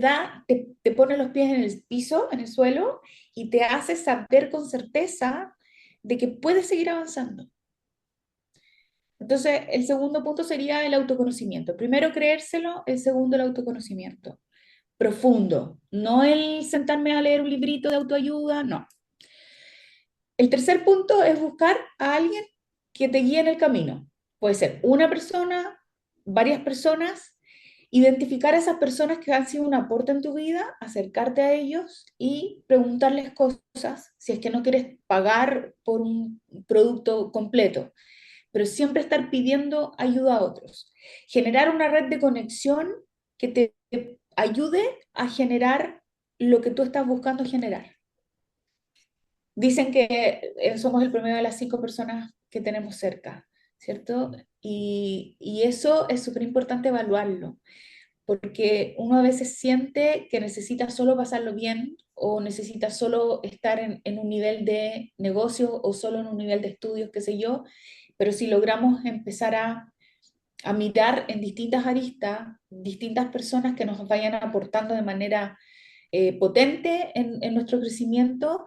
pone los pies en el piso, en el suelo, y te hace saber con certeza de que puedes seguir avanzando. Entonces, el segundo punto sería el autoconocimiento. Primero creérselo, el segundo el autoconocimiento. Profundo, no el sentarme a leer un librito de autoayuda, no. El tercer punto es buscar a alguien que te guíe en el camino. Puede ser una persona, varias personas, identificar a esas personas que han sido un aporte en tu vida, acercarte a ellos y preguntarles cosas, si es que no quieres pagar por un producto completo, pero siempre estar pidiendo ayuda a otros. Generar una red de conexión que te ayude a generar lo que tú estás buscando generar. Dicen que somos el promedio de las 5 personas que tenemos cerca, ¿cierto? Y eso es súper importante evaluarlo, porque uno a veces siente que necesita solo pasarlo bien o necesita solo estar en un nivel de negocio o solo en un nivel de estudios, qué sé yo, pero si logramos empezar a mirar en distintas aristas, distintas personas que nos vayan aportando de manera potente en nuestro crecimiento,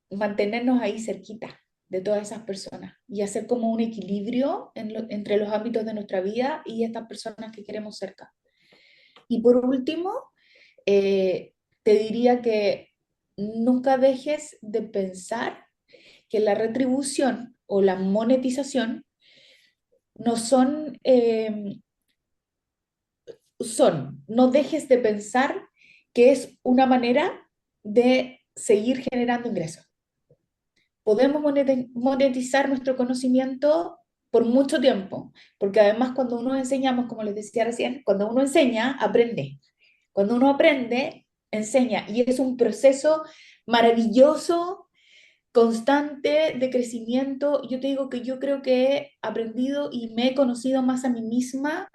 mantenernos ahí cerquita de todas esas personas y hacer como un equilibrio entre los ámbitos de nuestra vida y estas personas que queremos cerca. Y por último, te diría que nunca dejes de pensar que la retribución o la monetización no no dejes de pensar que es una manera de seguir generando ingresos. Podemos monetizar nuestro conocimiento por mucho tiempo, porque además cuando uno enseñamos, como les decía recién, cuando uno enseña, aprende. Cuando uno aprende, enseña. Y es un proceso maravilloso, constante de crecimiento. Yo te digo que yo creo que he aprendido y me he conocido más a mí misma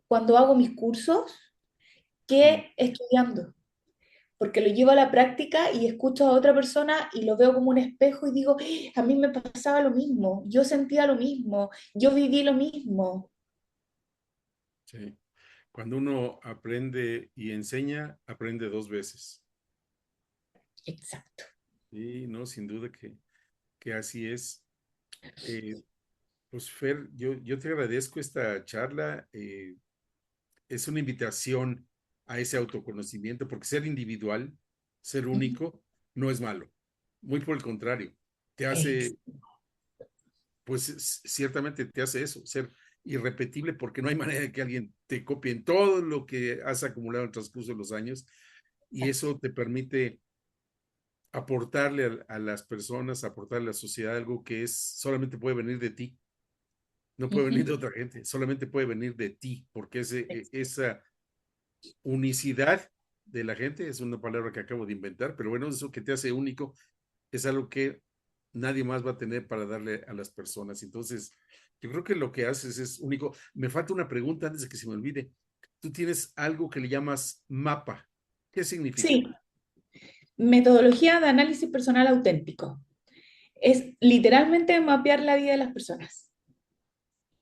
cuando hago mis cursos Mm. que estudiando, porque lo llevo a la práctica y escucho a otra persona y lo veo como un espejo y digo, a mí me pasaba lo mismo, yo sentía lo mismo, yo viví lo mismo. Sí. Cuando uno aprende y enseña, aprende dos veces. Exacto. Y no, sin duda que así es. Eh, pues Fer, yo te agradezco esta charla. Es una invitación a ese autoconocimiento, porque ser individual, ser Ujú. único, no es malo. Muy por el contrario, te hace, pues ciertamente te hace eso, ser irrepetible, porque no hay manera de que alguien te copie en todo lo que has acumulado en el transcurso de los años, y Exacto. eso te permite aportarle a las personas, aportarle a la sociedad algo que es solamente puede venir de ti, no puede venir de Ujú. otra gente, solamente puede venir de ti, porque esa unicidad de la gente es una palabra que acabo de inventar, pero bueno, eso que te hace único es algo que nadie más va a tener para darle a las personas. Entonces, yo creo que lo que haces es único. Me falta una pregunta antes de que se me olvide. Tú tienes algo que le llamas mapa. ¿Qué significa? Sí, metodología de análisis personal auténtico. Es literalmente mapear la vida de las personas,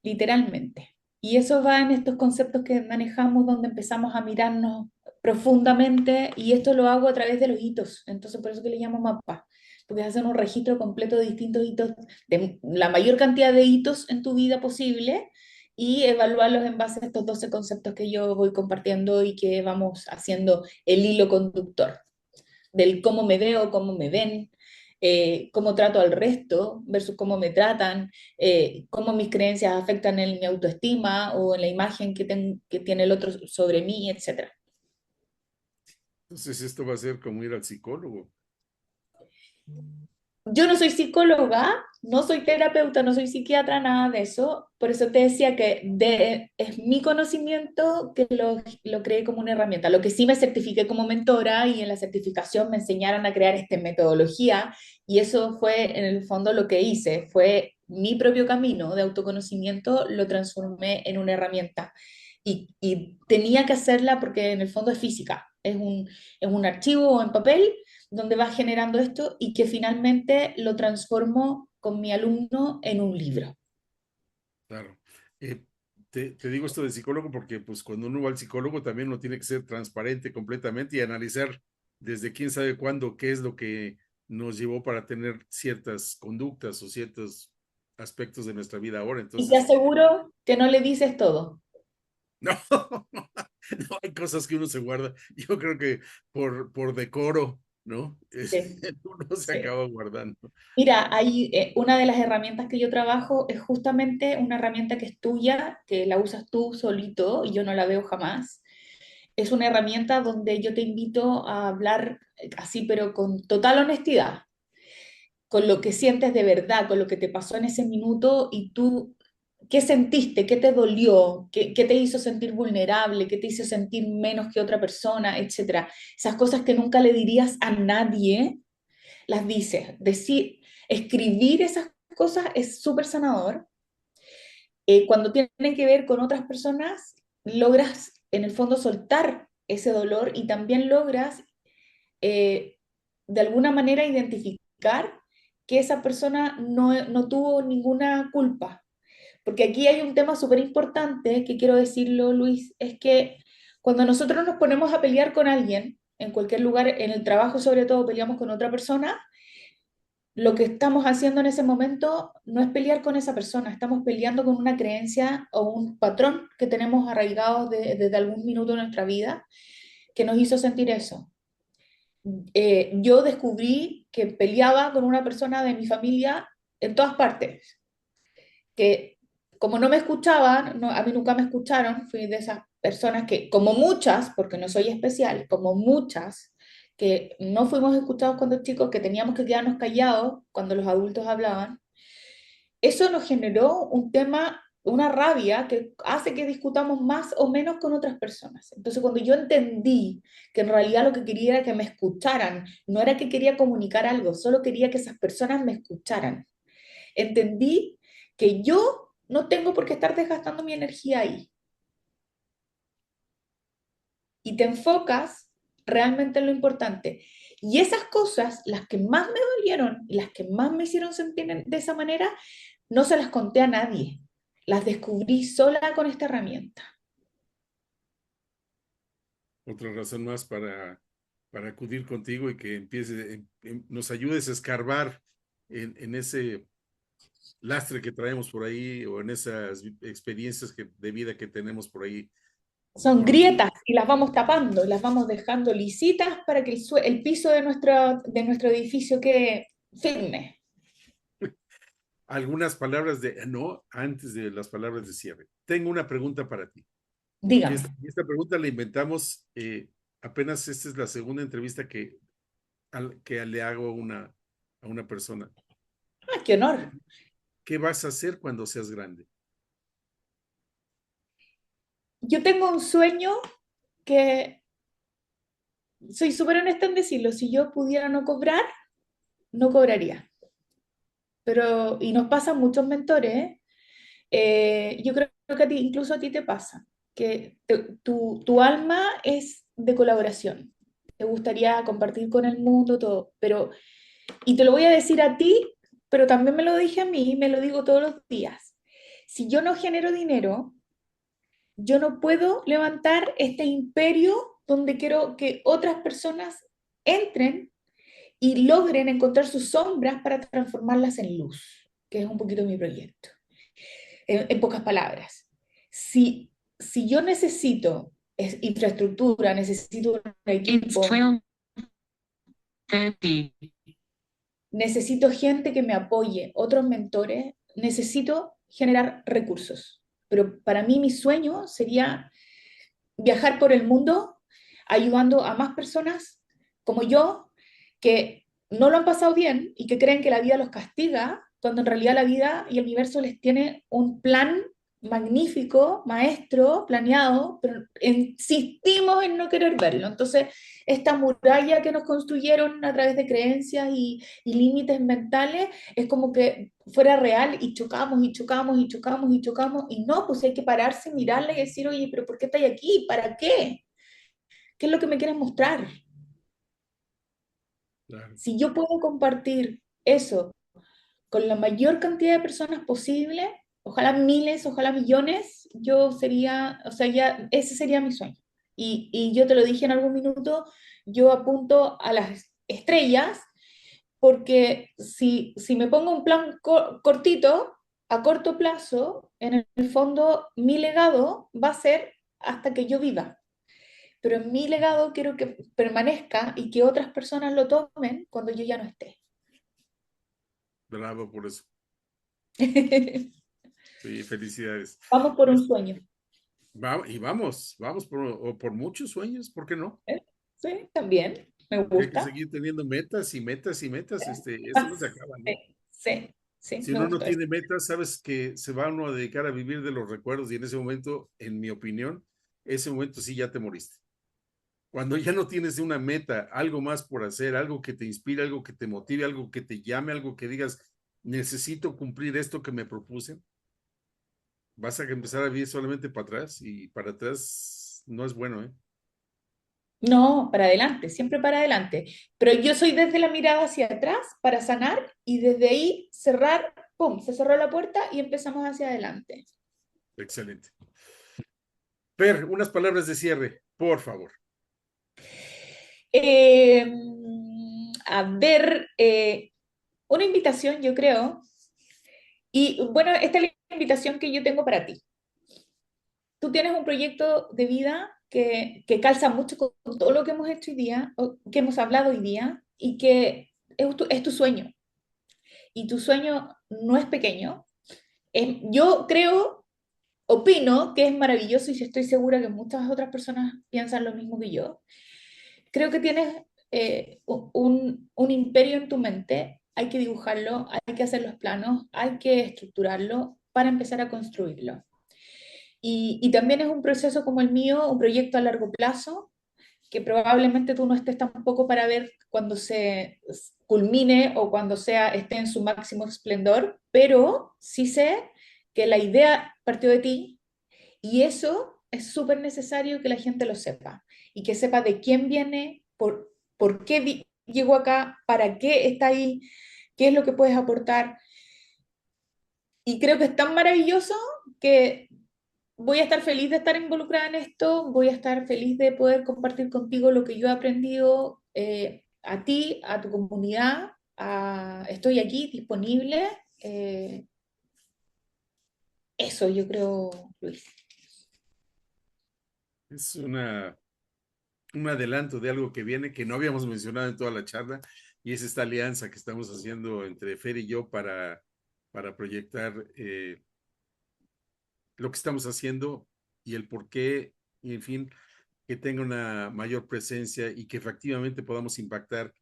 literalmente. Y eso va en estos conceptos que manejamos donde empezamos a mirarnos profundamente y esto lo hago a través de los hitos. Entonces, por eso que le llamo mapa, porque hacen un registro completo de distintos hitos, de la mayor cantidad de hitos en tu vida posible y evaluarlos en base a estos 12 conceptos que yo voy compartiendo y que vamos haciendo el hilo conductor del cómo me veo, cómo me ven, cómo trato al resto versus cómo me tratan, cómo mis creencias afectan en mi autoestima o en la imagen que tiene el otro sobre mí, etc. Entonces, esto va a ser como ir al psicólogo. Yo no soy psicóloga, no soy terapeuta, no soy psiquiatra, nada de eso. Por eso te decía que es mi conocimiento que lo creé como una herramienta. Lo que sí me certifiqué como mentora y en la certificación me enseñaron a crear esta metodología y eso fue en el fondo lo que hice. Fue mi propio camino de autoconocimiento, lo transformé en una herramienta. Y tenía que hacerla porque en el fondo es física. Es un archivo en papel donde va generando esto y que finalmente lo transformo con mi alumno en un libro. Claro. Eh, te digo esto de psicólogo porque pues cuando uno va al psicólogo también uno tiene que ser transparente completamente y analizar desde quién sabe cuándo qué es lo que nos llevó para tener ciertas conductas o ciertos aspectos de nuestra vida ahora. Y te Entonces, aseguro que no le dices todo. no, no hay cosas que uno se guarda. Yo creo que por decoro ¿no? Sí, Uno se sí. acaba guardando. Mira, hay, una de las herramientas que yo trabajo es justamente una herramienta que es tuya, que la usas tú solito y yo no la veo jamás. Es una herramienta donde yo te invito a hablar así, pero con total honestidad, con lo que sientes de verdad, con lo que te pasó en ese minuto y tú, ¿qué sentiste? ¿Qué te dolió? ¿Qué te hizo sentir vulnerable? ¿Qué te hizo sentir menos que otra persona? Etcétera. Esas cosas que nunca le dirías a nadie, las dices. Decir, escribir esas cosas es súper sanador. Cuando tienen que ver con otras personas, logras en el fondo soltar ese dolor y también logras eh, de alguna manera identificar que esa persona no tuvo ninguna culpa. Porque aquí hay un tema súper importante que quiero decirlo, Luis, es que cuando nosotros nos ponemos a pelear con alguien, en cualquier lugar, en el trabajo sobre todo, peleamos con otra persona, lo que estamos haciendo en ese momento no es pelear con esa persona, estamos peleando con una creencia o un patrón que tenemos arraigado desde algún minuto de nuestra vida que nos hizo sentir eso. Yo descubrí que peleaba con una persona de mi familia en todas partes, que como no me escuchaban, a mí nunca me escucharon, fui de esas personas que, como muchas, porque no soy especial, como muchas, que no fuimos escuchados cuando chicos, que teníamos que quedarnos callados cuando los adultos hablaban, eso nos generó un tema, una rabia que hace que discutamos más o menos con otras personas. Entonces, cuando yo entendí que en realidad lo que quería era que me escucharan, no era que quería comunicar algo, solo quería que esas personas me escucharan. Entendí que yo no tengo por qué estar desgastando mi energía ahí. Y te enfocas realmente en lo importante. Y esas cosas, las que más me dolieron y las que más me hicieron sentir de esa manera, no se las conté a nadie. Las descubrí sola con esta herramienta. Otra razón más para acudir contigo y que nos ayudes a escarbar en ese lastre que traemos por ahí o en esas experiencias de vida que tenemos por ahí. Son Vamos, grietas y las vamos tapando, las vamos dejando lisitas para que el piso de nuestro edificio quede firme. algunas palabras no, antes de las palabras de cierre. Tengo una pregunta para ti, porque Dígame. esta pregunta la inventamos, apenas esta es la segunda entrevista que le hago a una persona. ¡Ah, qué honor! ¿Qué vas a hacer cuando seas grande? Yo tengo un sueño que soy súper honesta en decirlo. Si yo pudiera no cobrar, no cobraría. Pero, y nos pasan muchos mentores, ¿eh? Yo creo que a ti, incluso a ti te pasa, que tu alma es de colaboración. Te gustaría compartir con el mundo todo, pero, y te lo voy a decir a ti, pero también me lo dije a mí, me lo digo todos los días. Si yo no genero dinero, yo no puedo levantar este imperio donde quiero que otras personas entren y logren encontrar sus sombras para transformarlas en luz, que es un poquito mi proyecto. En pocas palabras, si yo necesito infraestructura, necesito un equipo, necesito gente que me apoye, otros mentores, necesito generar recursos. Pero para mí mi sueño sería viajar por el mundo ayudando a más personas como yo que no lo han pasado bien y que creen que la vida los castiga, cuando en realidad la vida y el universo les tiene un plan magnífico, maestro, planeado, pero insistimos en no querer verlo. Entonces, esta muralla que nos construyeron a través de creencias y límites mentales es como que fuera real y chocamos y chocamos y chocamos y chocamos y no, pues hay que pararse, mirarla y decir, oye, pero ¿por qué estáis aquí? ¿Para qué? ¿Qué es lo que me quieres mostrar? Claro. Si yo puedo compartir eso con la mayor cantidad de personas posible, ojalá miles, ojalá millones, yo sería, o sea, ya ese sería mi sueño. Y yo te lo dije en algún minuto, yo apunto a las estrellas porque si me pongo un plan cortito, a corto plazo, en el fondo mi legado va a ser hasta que yo viva. pero mi legado quiero que permanezca y que otras personas lo tomen cuando yo ya no esté. Bravo por eso. Sí, felicidades. Vamos por un sueño. Y vamos por muchos sueños, ¿por qué no? ¿Eh? Sí, también, me Porque hay que gusta. seguir teniendo metas y metas y metas, eso no se acaba, ¿no? Sí, sí, sí, Si me uno no gustó eso. tiene metas, sabes que se va uno a dedicar a vivir de los recuerdos y en ese momento, en mi opinión, ese momento sí ya te moriste. Cuando ya no tienes una meta, algo más por hacer, algo que te inspire, algo que te motive, algo que te llame, algo que digas, necesito cumplir esto que me propuse, vas a empezar a vivir solamente para atrás y para atrás no es bueno, ¿eh? No, para adelante, siempre para adelante. Pero yo soy desde la mirada hacia atrás para sanar y desde ahí cerrar, ¡pum! Se cerró la puerta y empezamos hacia adelante. Excelente. Per, unas palabras de cierre, por favor. Eh, a ver, una invitación, yo creo. Y bueno, esta es la invitación que yo tengo para ti. Tú tienes un proyecto de vida que calza mucho con todo lo que hemos hecho hoy día, o que hemos hablado hoy día, y que es tu sueño. Y tu sueño no es pequeño. Yo creo, opino que es maravilloso y estoy segura que muchas otras personas piensan lo mismo que yo. Creo que tienes un imperio en tu mente, hay que dibujarlo, hay que hacer los planos, hay que estructurarlo para empezar a construirlo. Y también es un proceso como el mío, un proyecto a largo plazo, que probablemente tú no estés tampoco para ver cuando se culmine o cuando sea, esté en su máximo esplendor, pero sí sé que la idea partió de ti y eso es súper necesario que la gente lo sepa y que sepa de quién viene, por qué llegó acá, para qué está ahí, qué es lo que puedes aportar. Y creo que es tan maravilloso que voy a estar feliz de estar involucrada en esto, voy a estar feliz de poder compartir contigo lo que yo he aprendido, a ti, a tu comunidad. Estoy aquí disponible. Eso yo creo, Luis. Es un adelanto de algo que viene que no habíamos mencionado en toda la charla y es esta alianza que estamos haciendo entre Fer y yo para proyectar lo que estamos haciendo y el por qué, y en fin, que tenga una mayor presencia y que efectivamente podamos impactar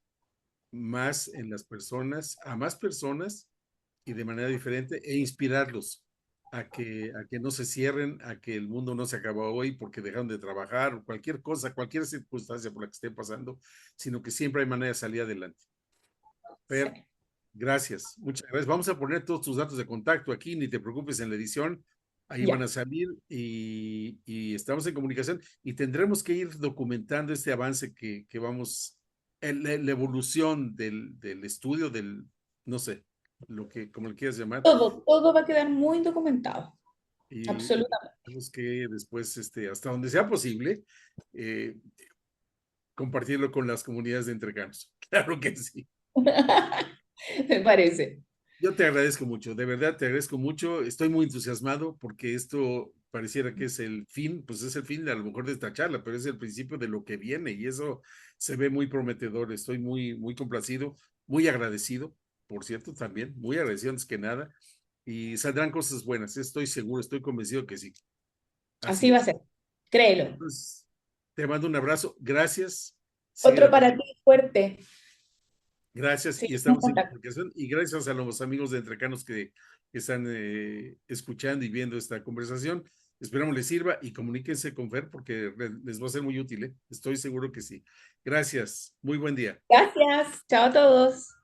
más en las personas, a más personas y de manera diferente e inspirarlos a que no se cierren, a que el mundo no se acabó hoy porque dejaron de trabajar o cualquier cosa, cualquier circunstancia por la que estén pasando, sino que siempre hay manera de salir adelante. Per, Sí. gracias, muchas gracias. Vamos a poner todos tus datos de contacto aquí, ni te preocupes en la edición. Ahí van Ya, a salir y estamos en comunicación y tendremos que ir documentando este avance que vamos, la evolución del estudio, no sé, como le quieras llamar, todo va a quedar muy documentado, y absolutamente. tenemos que después, hasta donde sea posible, eh, compartirlo con las comunidades de entrecanos. Claro que sí. Me parece. Yo te agradezco mucho, de verdad te agradezco mucho. Estoy muy entusiasmado porque esto pareciera que es el fin, pues es el fin a lo mejor de esta charla, pero es el principio de lo que viene y eso se ve muy prometedor. Estoy muy, muy complacido, muy agradecido, por cierto, también, muy agradecido antes que nada. Y saldrán cosas buenas, estoy seguro, estoy convencido que sí. Así Así va a es. ser. Créelo. Entonces, te mando un abrazo, gracias, sigue Otro la para ti fuerte. gracias Sí, y en estamos en contacto. comunicación y gracias a los amigos de Entrecanos que están escuchando y viendo esta conversación. Esperamos les sirva y comuníquense con Fer porque les va a ser muy útil, ¿eh? Estoy seguro que sí. Gracias. Muy buen día. Gracias. Chao a todos.